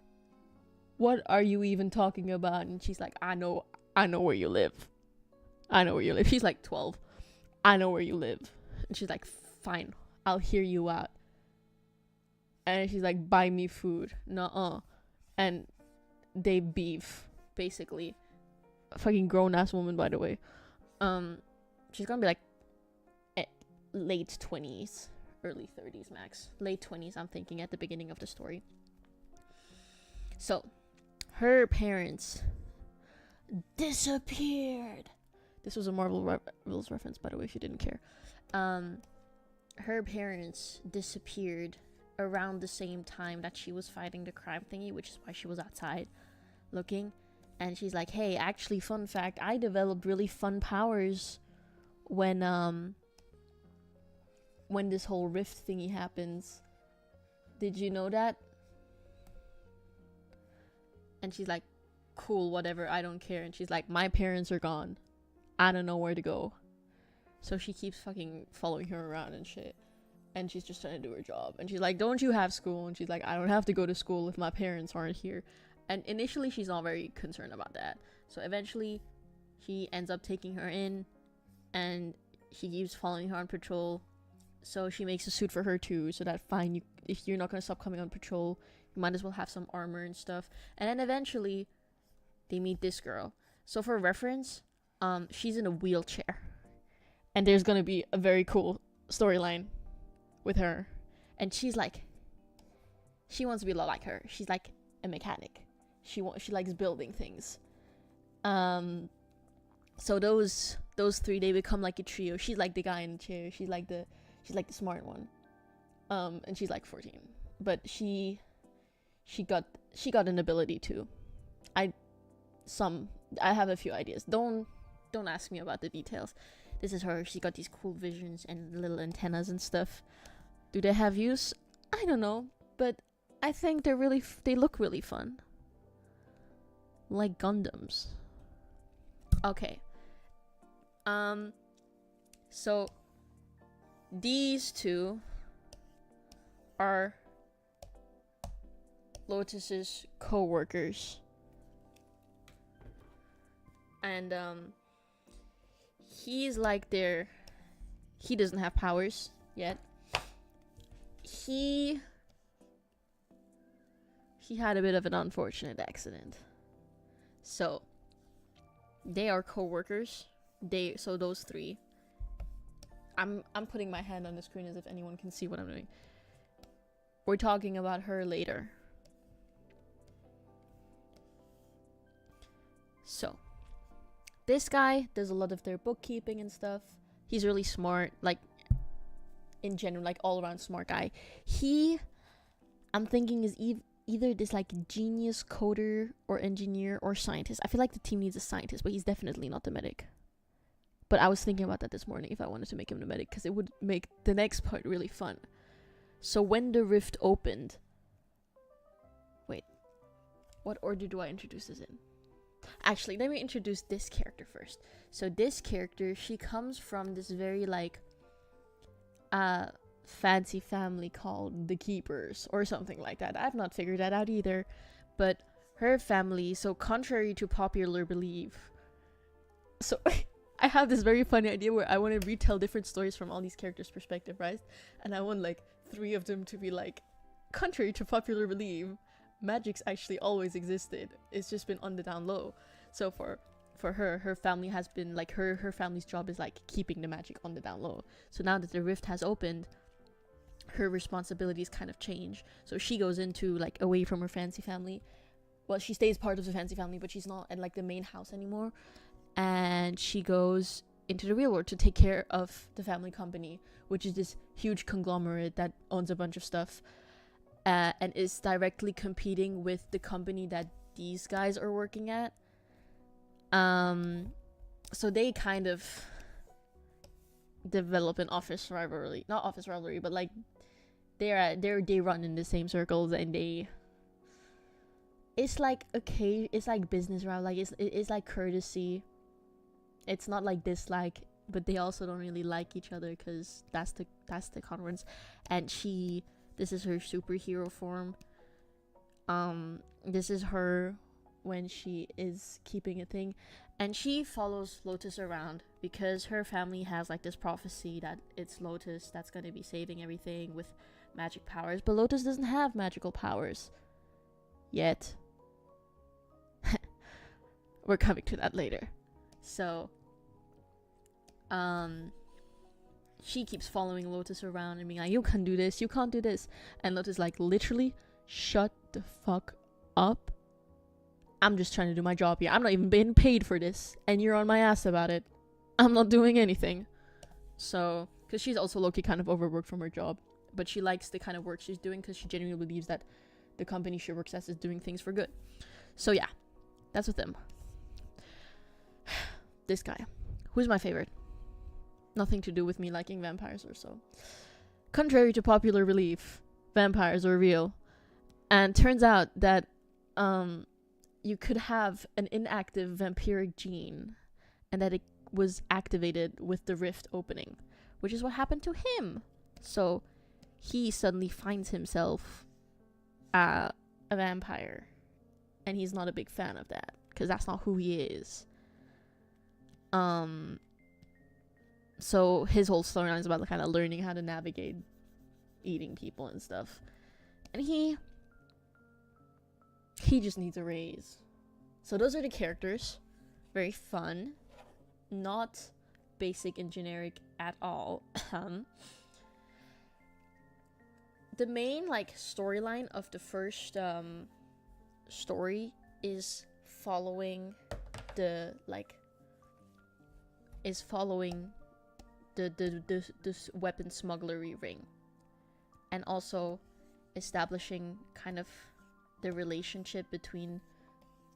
what are you even talking about? And she's like, I know where you live. She's like 12. I know where you live. And she's like, fine, I'll hear you out. And she's like, buy me food. Nuh-uh. And they beef, basically. A fucking grown-ass woman, by the way. She's gonna be like late 20s, early 30s max. Late 20s, I'm thinking, at the beginning of the story. So, her parents disappeared. This was a Marvel Rules reference, by the way, if you didn't care. Her parents disappeared around the same time that she was fighting the crime thingy, which is why she was outside looking. And she's like, hey, actually, fun fact, I developed really fun powers when this whole rift thingy happens. Did you know that? And she's like, cool, whatever, I don't care. And she's like, my parents are gone. I don't know where to go. So she keeps fucking following her around and shit. And she's just trying to do her job. And she's like, don't you have school? And she's like, I don't have to go to school if my parents aren't here. And initially, she's not very concerned about that. So eventually, he ends up taking her in. And he keeps following her on patrol. So she makes a suit for her too. So that, fine, if you're not going to stop coming on patrol, you might as well have some armor and stuff. And then eventually, they meet this girl. So for reference, she's in a wheelchair. And there's going to be a very cool storyline with her. And she's like, she wants to be a lot like her. She's like a mechanic. She likes building things. So those three, they become like a trio. She's like the guy in the chair. She's like the smart one. And she's like 14. But she got an ability too. I have a few ideas. Don't ask me about the details. This is her. She got these cool visions and little antennas and stuff. Do they have use? I don't know, but I think they look really fun. Like Gundams. Okay. So these two are Lotus's co-workers. And he's like their. He doesn't have powers yet. He had a bit of an unfortunate accident. So they are co-workers. So those three. I'm putting my hand on the screen as if anyone can see what I'm doing. We're talking about her later. So this guy does a lot of their bookkeeping and stuff. He's really smart, like in general, like all around smart guy. I'm thinking is either this like genius coder or engineer or scientist. I feel like the team needs a scientist, but he's definitely not the medic. But I was thinking about that this morning if I wanted to make him the medic, because it would make the next part really fun. So when the rift opened, wait, what order do I introduce this in? Actually, let me introduce this character first. So this character, she comes from this very like fancy family called the Keepers or something like that. I've not figured that out either. But her family, so contrary to popular belief, so I have this very funny idea where I want to retell different stories from all these characters' perspective, right? And I want like 3 of them to be like, contrary to popular belief, magic's actually always existed. It's just been on the down low. So for her family has been like her family's job is like keeping the magic on the down low. So now that the rift has opened, her responsibilities kind of change. So she goes into like away from her fancy family. Well, she stays part of the fancy family, but she's not at like the main house anymore. And she goes into the real world to take care of the family company, which is this huge conglomerate that owns a bunch of stuff, and is directly competing with the company that these guys are working at. So they kind of develop an office rivalry, not office rivalry, but like they run in the same circles, and it's like okay, it's like business route, like it's like courtesy. It's not like dislike, but they also don't really like each other because that's the conference. And this is her superhero form. This is her when she is keeping a thing, and she follows Lotus around because her family has like this prophecy that it's Lotus that's gonna be saving everything with magic powers, but Lotus doesn't have magical powers yet. We're coming to that later. So she keeps following Lotus around and being like, you can't do this, you can't do this. And Lotus like, literally, shut the fuck up. I'm just trying to do my job here. I'm not even being paid for this. And you're on my ass about it. I'm not doing anything. So, because she's also low-key kind of overworked from her job. But she likes the kind of work she's doing because she genuinely believes that the company she works at is doing things for good. So yeah, that's with them. This guy. Who's my favorite? Nothing to do with me liking vampires or so. Contrary to popular belief, vampires are real. And turns out that you could have an inactive vampiric gene and that it was activated with the rift opening, which is what happened to him. So he suddenly finds himself a vampire, and he's not a big fan of that because that's not who he is. So his whole storyline is about kind of learning how to navigate eating people and stuff. And he just needs a raise. So those are the characters. Very fun. Not basic and generic at all. The main like storyline of the first story is following the weapon smugglery ring, and also establishing kind of the relationship between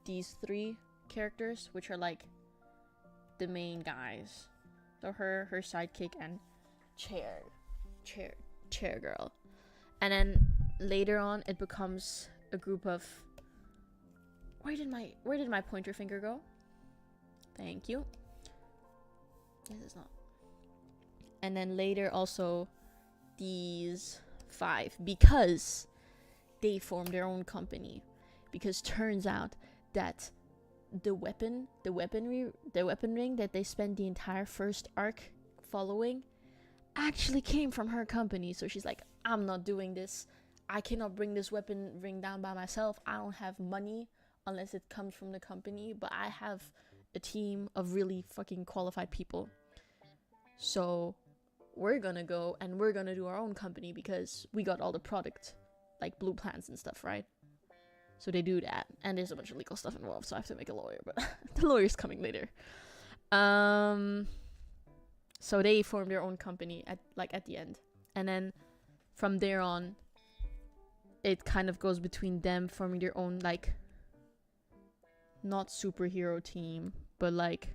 these 3 characters, which are like the main guys. So her sidekick and chair girl. And then later on it becomes a group of where did my pointer finger go? Thank you. This is not. And then later also these 5, because they formed their own company, because turns out that the weaponry, the weapon ring that they spent the entire first arc following actually came from her company. So she's like, I'm not doing this. I cannot bring this weapon ring down by myself. I don't have money unless it comes from the company, but I have a team of really fucking qualified people. So we're gonna go and we're gonna do our own company because we got all the product, like blue plans and stuff, right? So they do that, and there's a bunch of legal stuff involved, so I have to make a lawyer, but the lawyer's coming later. So they form their own company at the end, and then from there on, it kind of goes between them forming their own, like, not superhero team, but like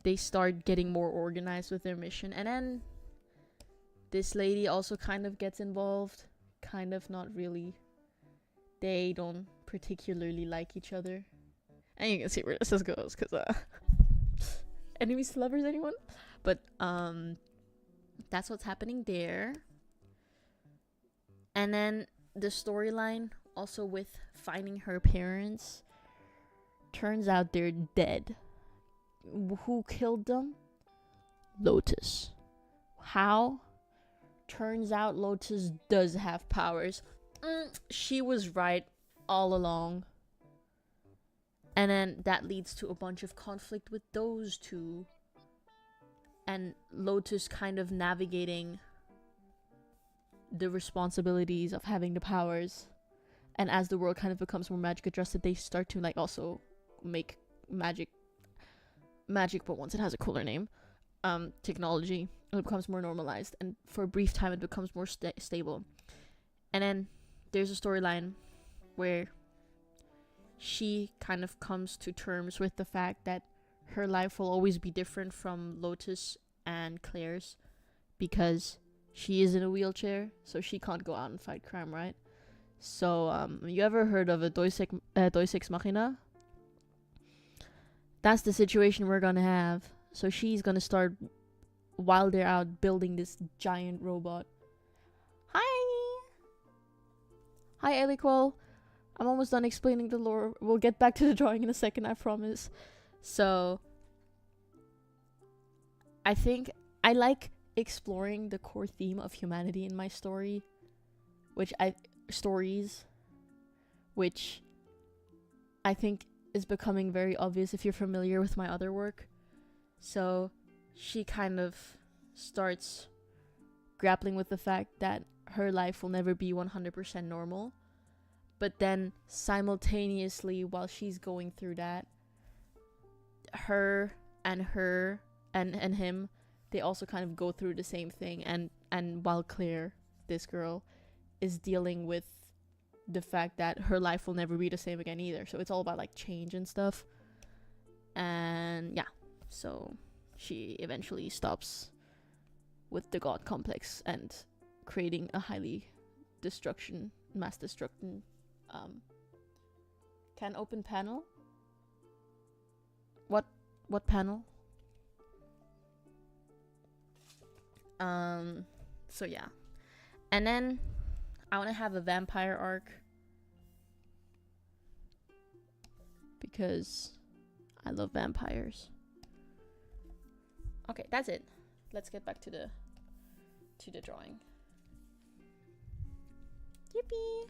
they start getting more organized with their mission. And then this lady also kind of gets involved, kind of, not really. They don't particularly like each other, and you can see where this goes, because enemies to lovers, anyone? But that's what's happening there. And then the storyline also with finding her parents, turns out they're dead. Who killed them? Lotus. How? Turns out Lotus does have powers. She was right all along. And then that leads to a bunch of conflict with those two. And Lotus kind of navigating the responsibilities of having the powers. And as the world kind of becomes more magic adjusted, they start to like also make magic, but once it has a cooler name, technology, and it becomes more normalized. And for a brief time, it becomes more stable. And then there's a storyline where she kind of comes to terms with the fact that her life will always be different from Lotus and Claire's, because she is in a wheelchair, so she can't go out and fight crime, right? So, you ever heard of a Deus Ex Machina? That's the situation we're gonna have. So she's gonna start, while they're out, building this giant robot. Hi, Eliquel. I'm almost done explaining the lore. We'll get back to the drawing in a second, I promise. So, I think I like exploring the core theme of humanity in my story, which I think is becoming very obvious if you're familiar with my other work. So she kind of starts grappling with the fact that her life will never be 100% normal, but then simultaneously, while she's going through that, her and him, they also kind of go through the same thing. And while Claire, this girl, is dealing with the fact that her life will never be the same again either. So it's all about like change and stuff. And yeah, so she eventually stops with the god complex and creating a highly mass destruction can open panel. What panel? So yeah. And then I want to have a vampire arc, because I love vampires. Okay, that's it. Let's get back to the drawing. Yippee!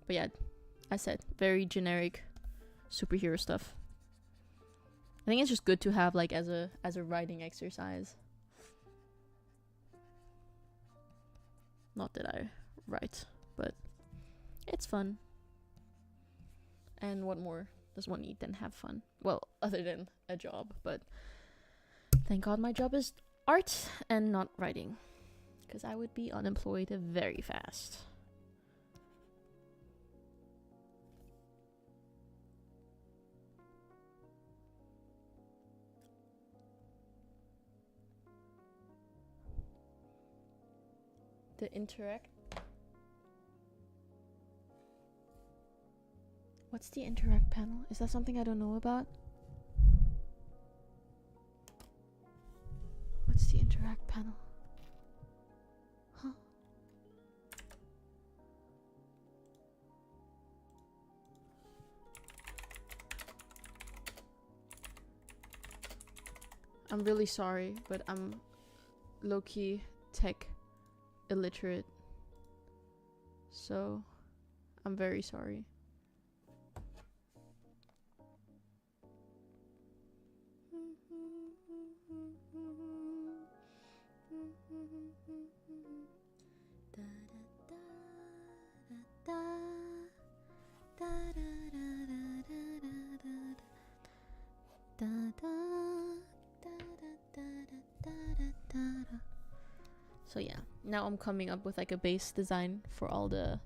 But yeah, I said very generic superhero stuff. I think it's just good to have like as a writing exercise. Not that I write, but it's fun. And what more does one need than have fun? Well, other than a job, but thank God my job is art and not writing, because I would be unemployed very fast. The interact. What's the interact panel? Is that something I don't know about? What's the interact panel? Huh? I'm really sorry, but I'm low-key tech illiterate. So, I'm very sorry. So yeah, now I'm coming up with like a base design for all the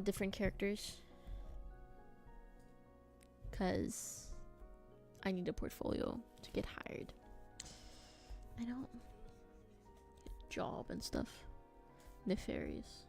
different characters, cause I need a portfolio to get hired. I don't job and stuff. Nefarious.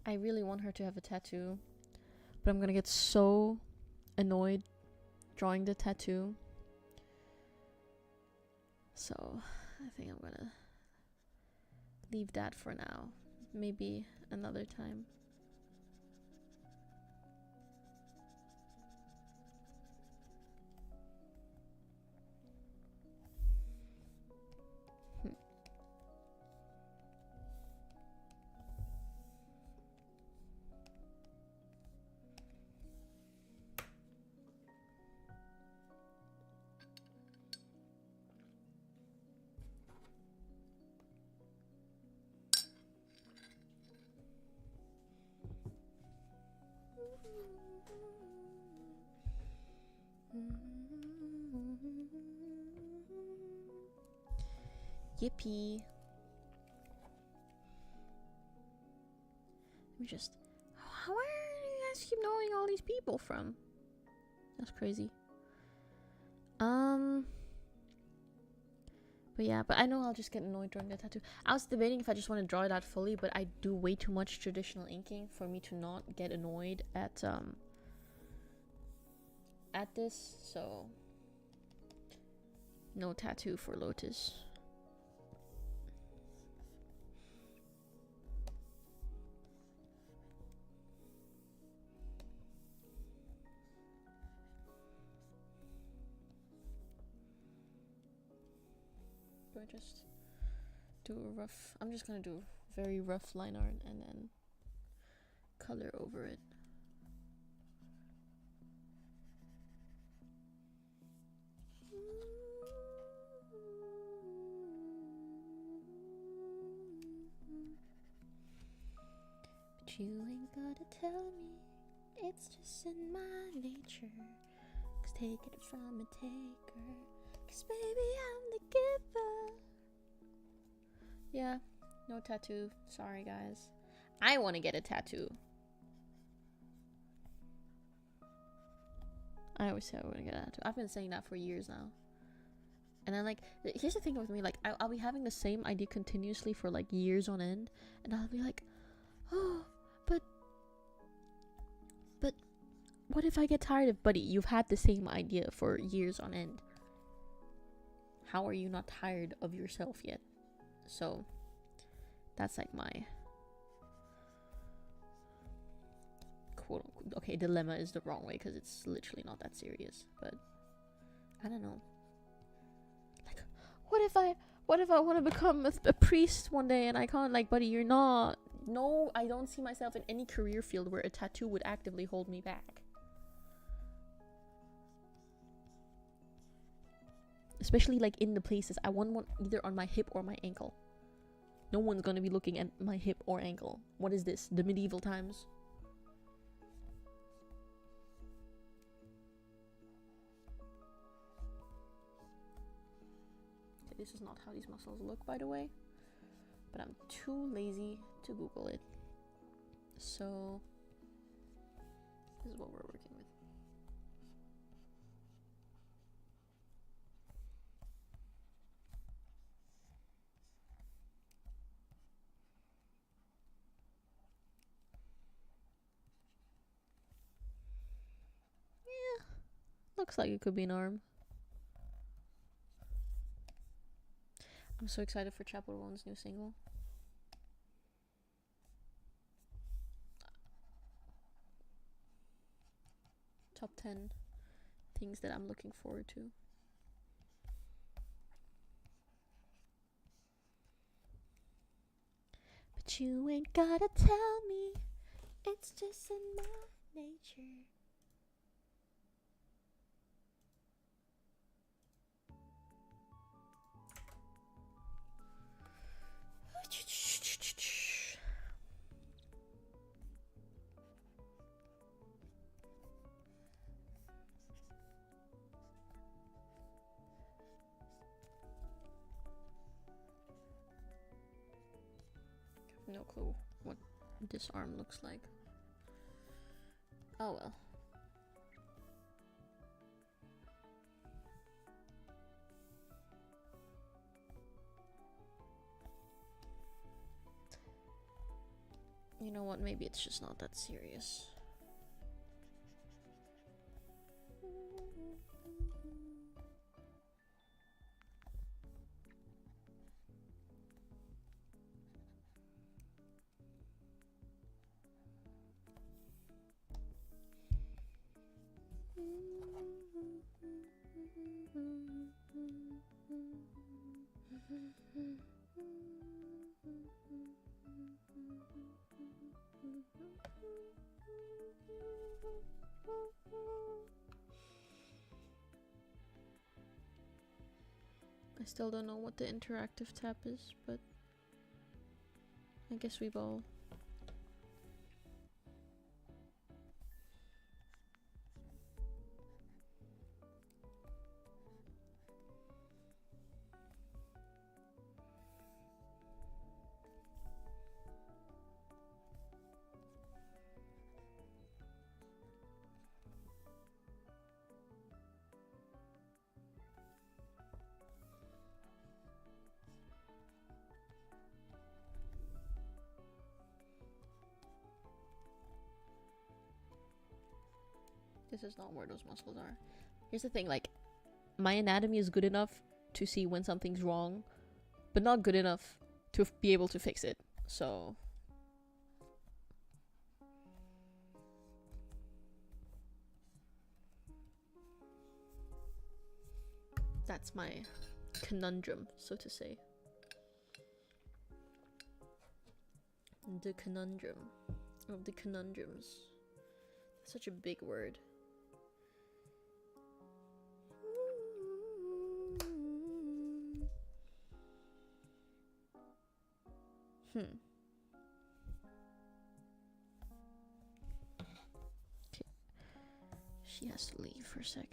I really want her to have a tattoo, but I'm gonna get so annoyed drawing the tattoo. So I think I'm gonna leave that for now. Maybe another time. Yippee. Let me just. Where do you guys keep knowing all these people from? That's crazy. But yeah, but I know I'll just get annoyed drawing the tattoo. I was debating if I just want to draw it out fully, but I do way too much traditional inking for me to not get annoyed at this, so no tattoo for Lotus. Do I just do a rough... I'm just gonna do very rough line art and then color over it. But you ain't gotta tell me, it's just in my nature. 'Cause take it from a taker, 'cause baby I'm the giver. Yeah, no tattoo. Sorry guys. I want to get a tattoo. I always say I want to get a tattoo. I've been saying that for years now. And then like, here's the thing with me, like I'll be having the same idea continuously for like years on end, and I'll be like, oh, but what if I get tired of, buddy, you've had the same idea for years on end. How are you not tired of yourself yet? So that's like my quote unquote, okay, dilemma is the wrong way because it's literally not that serious, but I don't know. Like, what if I want to become a priest one day and I can't? Like, buddy, you're not. No, I don't see myself in any career field where a tattoo would actively hold me back. Especially like in the places I want one either on my hip or my ankle. No one's gonna be looking at my hip or ankle. What is this? The medieval times? Okay, this is not how these muscles look, by the way. But I'm too lazy to Google it. So this is what we're working with. Looks like it could be an arm. I'm so excited for Chappell Roan's new single. Top 10 things that I'm looking forward to. But you ain't gotta tell me, it's just in my nature. No clue what this arm looks like. Oh well. You know what? Maybe it's just not that serious. I still don't know what the interactive tab is, but I guess we've all this is not where those muscles are. Here's the thing, like, my anatomy is good enough to see when something's wrong, but not good enough to be able to fix it. So that's my conundrum, so to say. The conundrum of the conundrums. Such a big word. Okay. She has to leave for a sec.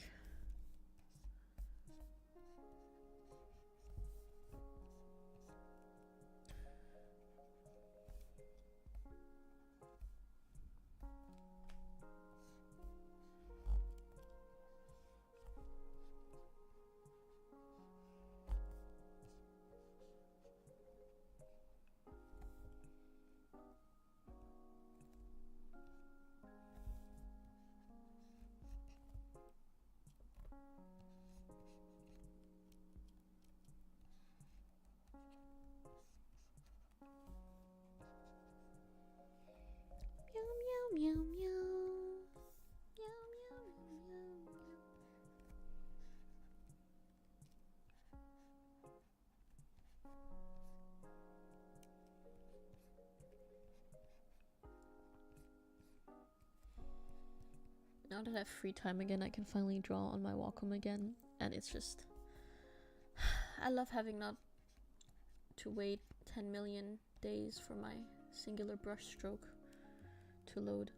Meow, meow, meow. Meow, meow, meow, meow. Now that I have free time again, I can finally draw on my Wacom again, and it's just... I love having not to wait 10 million days for my singular brush stroke to load.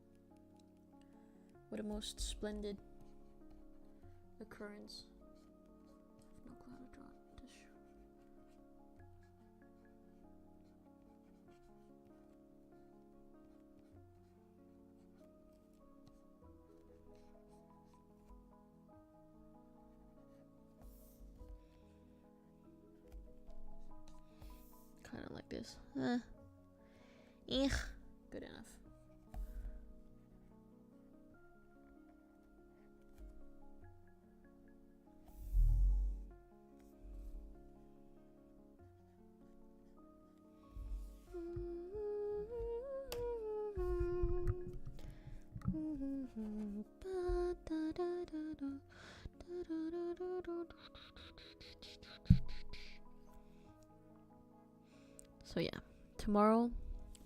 What a most splendid occurrence. I have no clue how to draw this. Kind of like this. Good enough. So yeah, tomorrow,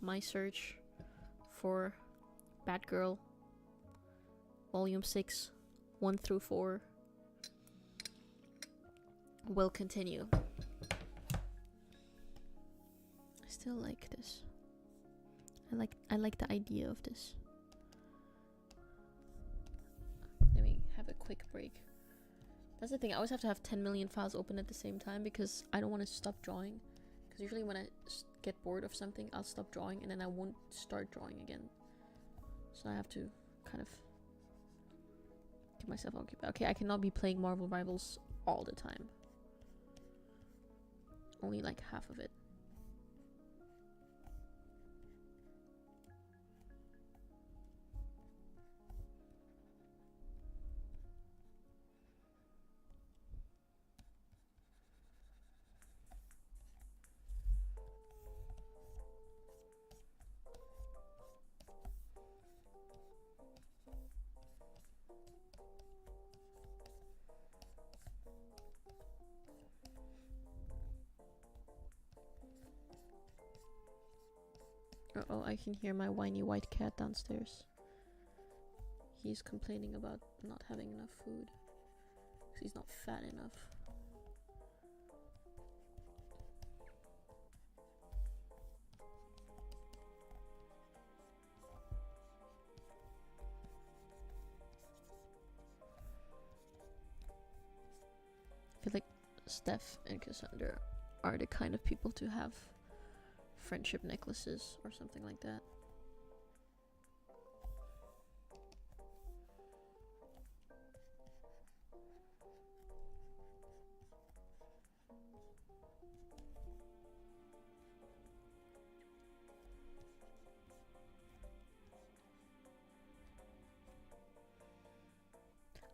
my search for Batgirl, Volume 6, 1 through 4, will continue. I still like this. I like the idea of this. Let me have a quick break. That's the thing, I always have to have 10 million files open at the same time because I don't want to stop drawing. Because usually when I get bored of something, I'll stop drawing and then I won't start drawing again. So I have to kind of keep myself occupied. Okay, I cannot be playing Marvel Rivals all the time. Only like half of it. Uh-oh, I can hear my whiny white cat downstairs. He's complaining about not having enough food. 'Cause he's not fat enough. I feel like Steph and Cassandra are the kind of people to have friendship necklaces or something like that.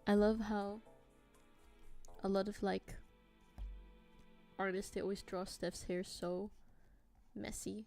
I love how a lot of like artists, they always draw Steph's hair so messy.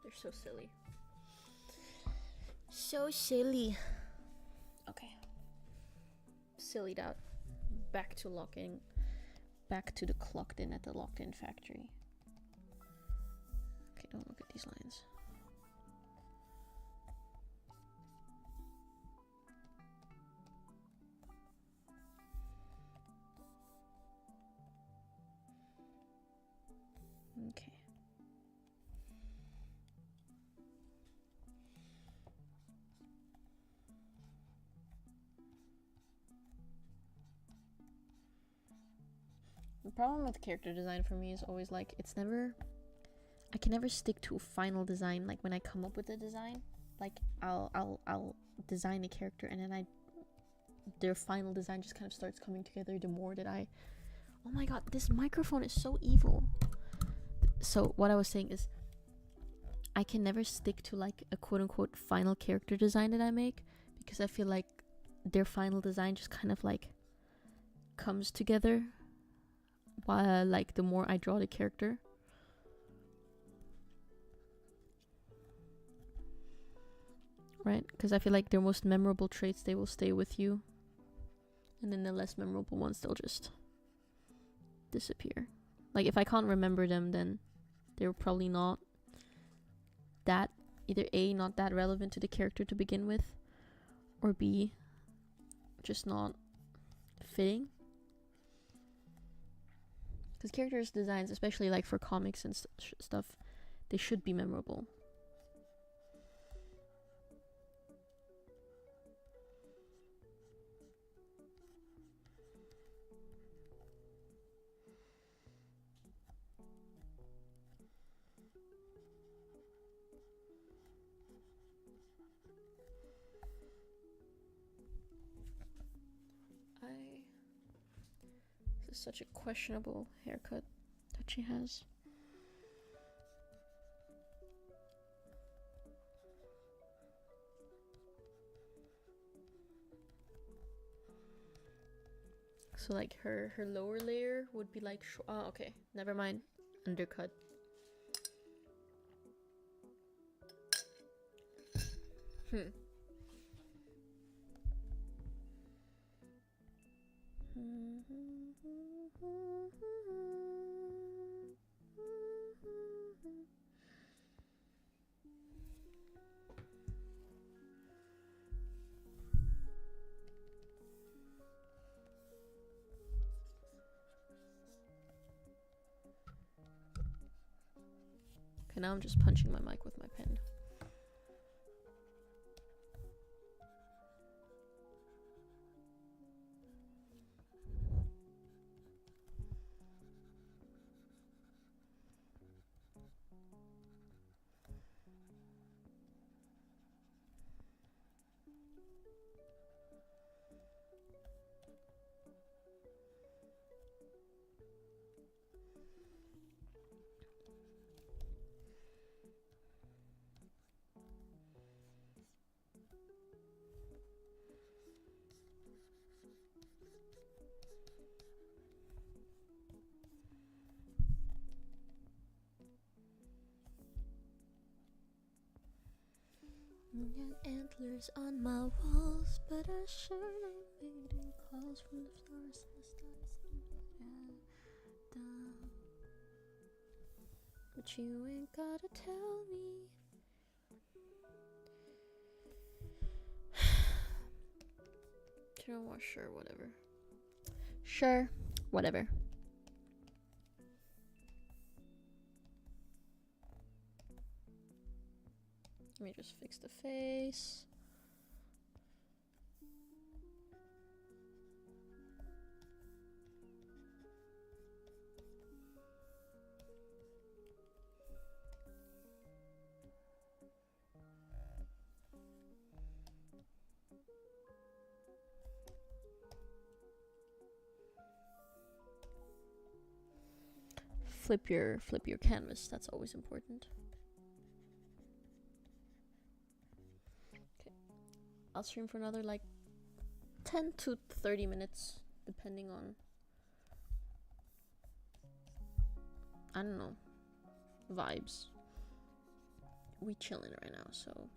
They're so silly. So silly. Okay. Sillied out. Back to locking. Back to the clocked in at the locked in factory. Okay, don't look at these lines. Okay. The problem with character design for me is always like I can never stick to a final design. Like when I come up with a design, like I'll design a character and then their final design just kind of starts coming together the more that oh my god, this microphone is so evil. So what I was saying is I can never stick to like a quote unquote final character design that I make because I feel like their final design just kind of like comes together while like the more I draw the character. Right? Because I feel like their most memorable traits, they will stay with you. And then the less memorable ones, they'll just disappear. Like if I can't remember them, then they're probably not that, either A, not that relevant to the character to begin with, or B, just not fitting. Because characters' designs, especially like for comics and stuff, they should be memorable. This is such a questionable haircut that she has. So like her lower layer would be like oh, okay, never mind. Undercut. Okay, now I'm just punching my mic with my pen. Young antlers on my walls, but I sure ain't waiting calls from the flowers and the stars. But you ain't gotta tell me. You know what? Sure, whatever. Sure, whatever. Let me just fix the face. Flip your canvas. That's always important. Okay, I'll stream for another like 10 to 30 minutes, depending on, I don't know, vibes. We chilling right now, so.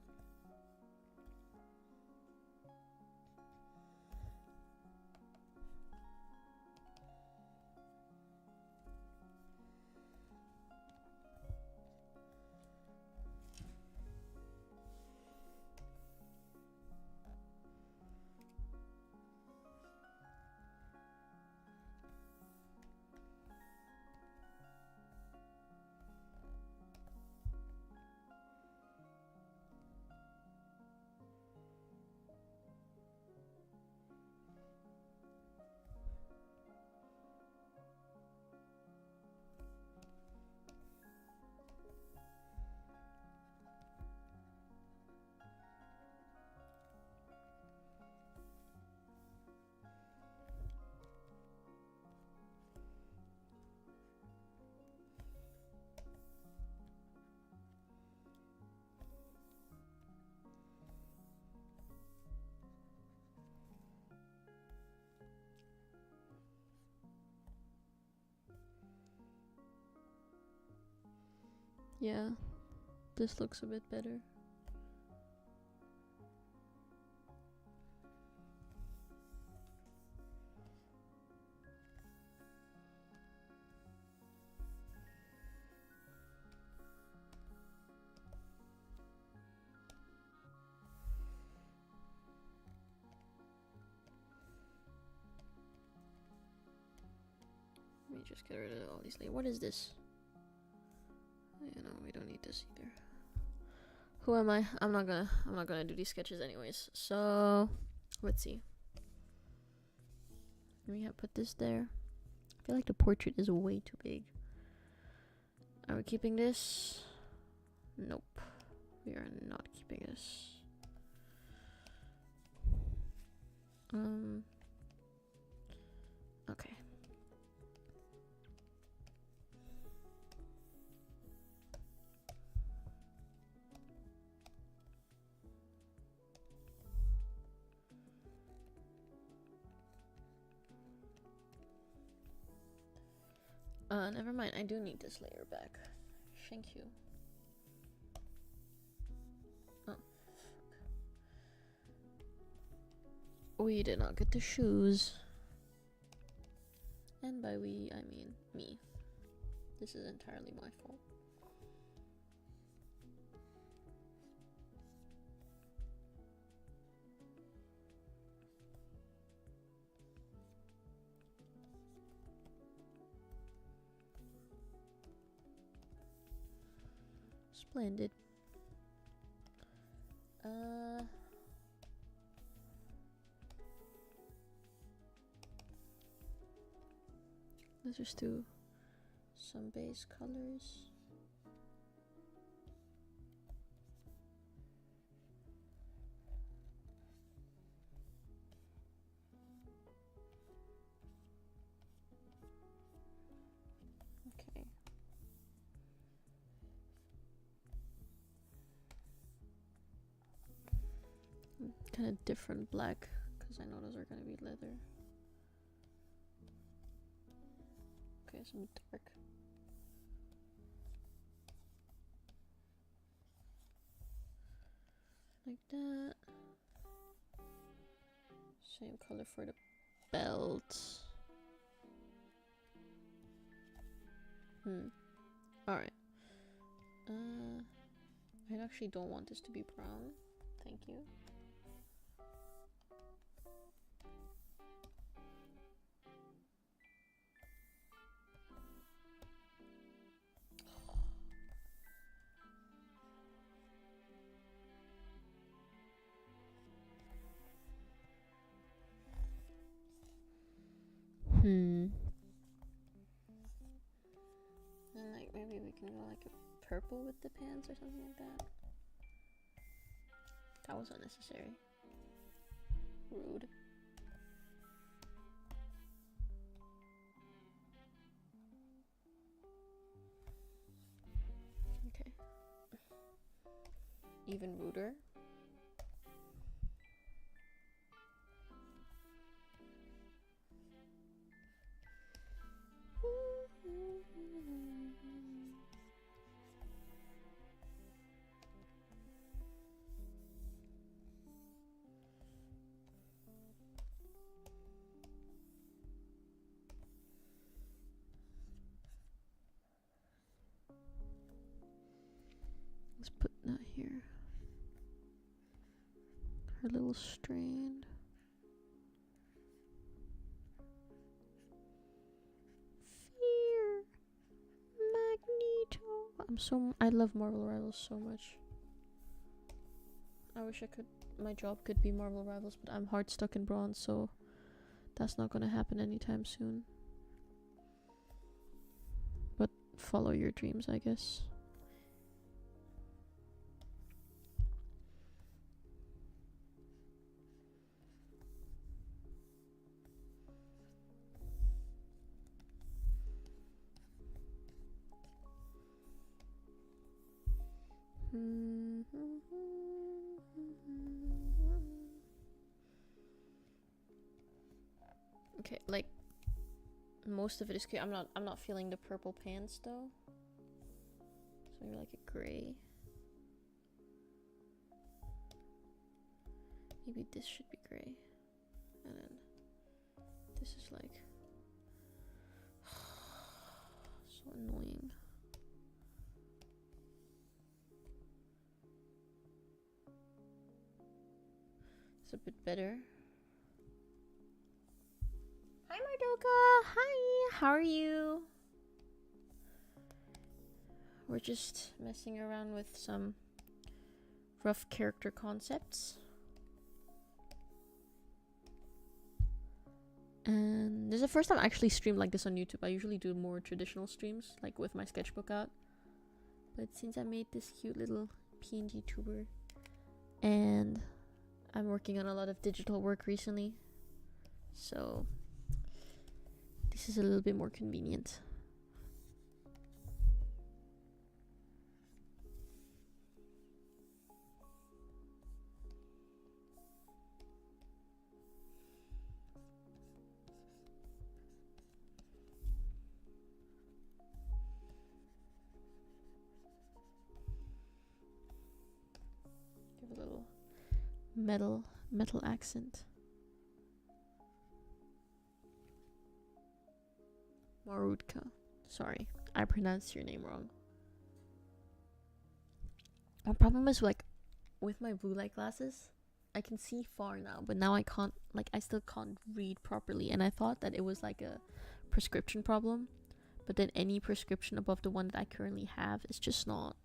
Yeah, this looks a bit better. Let me just get rid of all these. What is this? You know, we don't need this either. Who am I? I'm not gonna do these sketches anyways. So let's see. Let me put this there. I feel like the portrait is way too big. Are we keeping this? Nope. We are not keeping this. Okay. Never mind. I do need this layer back. Thank you. Oh, fuck. We did not get the shoes. And by we, I mean me. This is entirely my fault. Splendid. Let's just do some base colors. Okay. Kind of different black, because I know those are going to be leather. Okay, some dark. Like that. Same color for the belt. Alright. I actually don't want this to be brown. Thank you. And like maybe we can go like a purple with the pants or something like that. That was unnecessary. Rude. Okay. Even ruder. Let's put that here. Her little strand. Fear. Magneto. I love Marvel Rivals so much. I wish my job could be Marvel Rivals, but I'm hard stuck in bronze, so that's not gonna happen anytime soon. But follow your dreams, I guess. Okay, like most of it is cute. I'm not feeling the purple pants though. So maybe like a gray. Maybe this should be gray. And then this is like so annoying. It's a bit better. Hi Mardoka! Hi! How are you? We're just messing around with some rough character concepts. And this is the first time I actually streamed like this on YouTube. I usually do more traditional streams, like with my sketchbook out. But since I made this cute little PNG tuber, and I'm working on a lot of digital work recently, so this is a little bit more convenient. metal accent. Marutka. Sorry, I pronounced your name wrong. My problem is like with my blue light glasses, I can see far now, but now I can't, like, I still can't read properly. And I thought that it was like a prescription problem, but then any prescription above the one that I currently have is just not,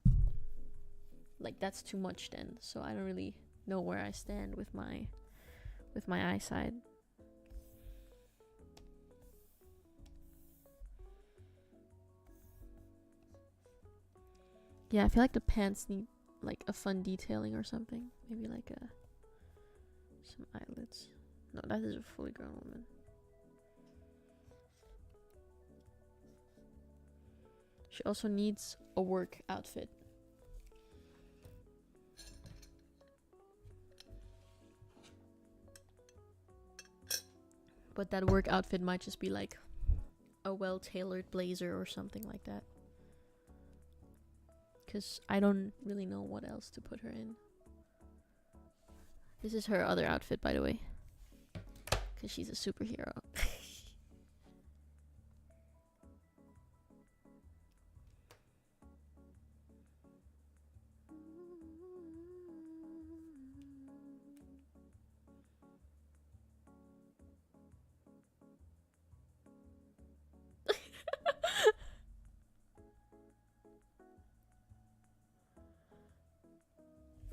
like, that's too much then. So I don't really know where I stand with my eyesight. Yeah, I feel like the pants need like a fun detailing or something. Maybe like some eyelids. No, that is a fully grown woman. She also needs a work outfit. But that work outfit might just be like a well-tailored blazer or something like that. Because I don't really know what else to put her in. This is her other outfit, by the way. Because she's a superhero.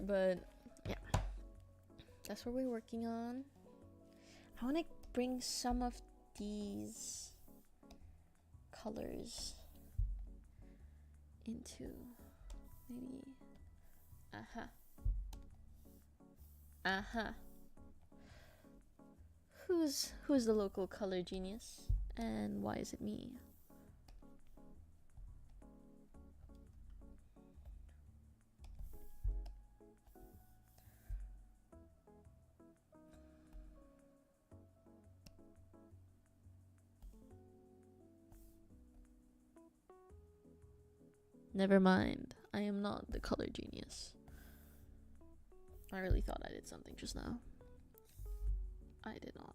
But yeah, that's what we're working on. I want to bring some of these colors into maybe who's the local color genius and why is it me? Never mind. I am not the color genius. I really thought I did something just now. I did not.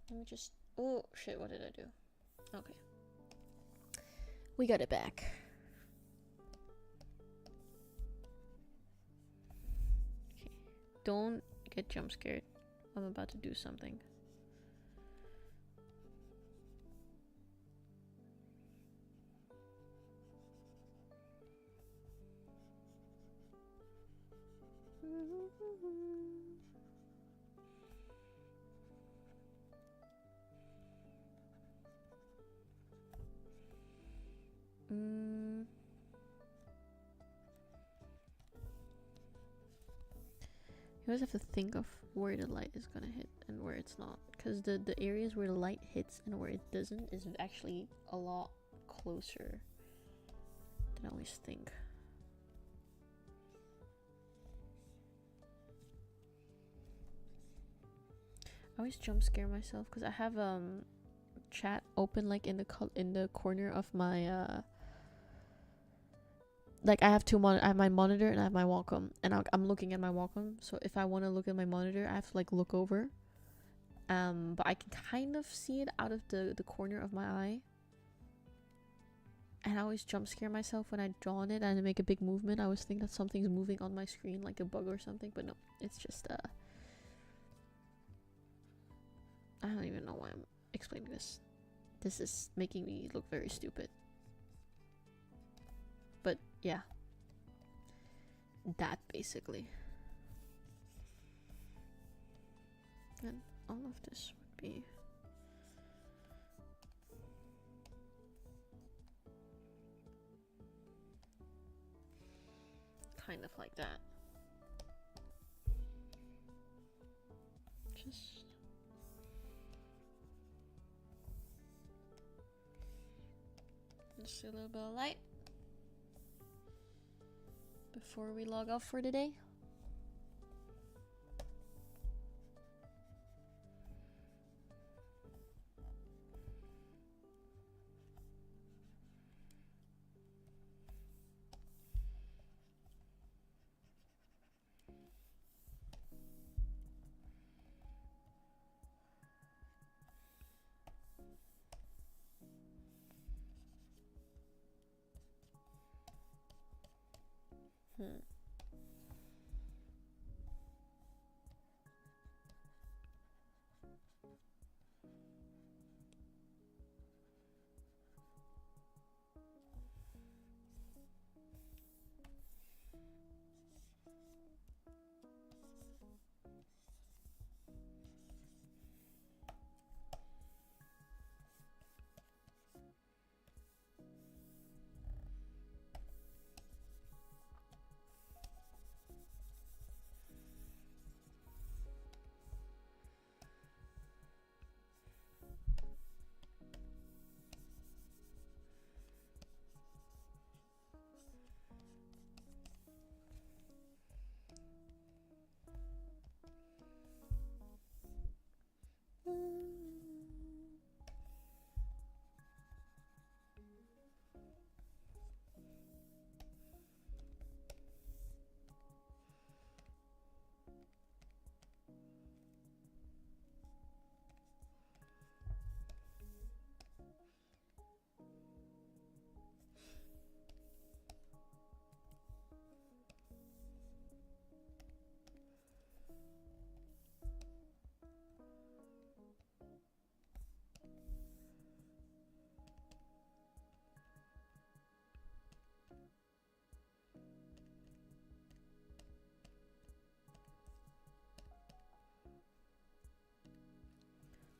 Let me just... Oh, shit, what did I do? Okay. We got it back. Okay. Don't get jump scared. I'm about to do something. You always have to think of where the light is gonna hit and where it's not, because the areas where the light hits and where it doesn't is actually a lot closer than I always think. I always jump scare myself because I have chat open like in the corner of my like I have I have my monitor and I have my Wacom, and I'm looking at my Wacom. So if I want to look at my monitor, I have to like look over. But I can kind of see it out of the corner of my eye. And I always jump scare myself when I draw on it and I make a big movement. I always think that something's moving on my screen, like a bug or something. But no, it's just I don't even know why I'm explaining this. This is making me look very stupid. But yeah, that basically. And all of this would be kind of like that. Just a little bit of light before we log off for the day.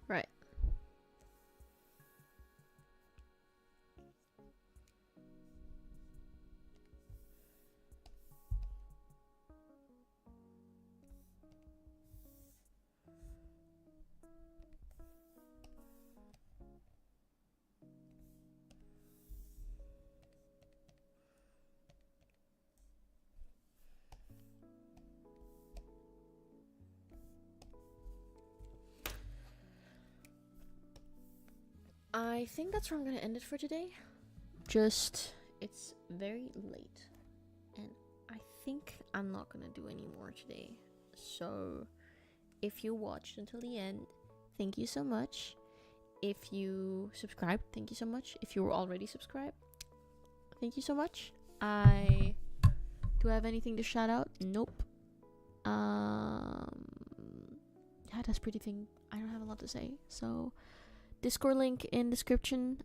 Right. I think that's where I'm gonna end it for today. It's very late, and I think I'm not gonna do any more today. So, if you watched until the end, thank you so much. If you subscribed, thank you so much. If you were already subscribed, thank you so much. Do I have anything to shout out? Nope. Yeah, that's pretty thing. I don't have a lot to say. So, Discord link in description.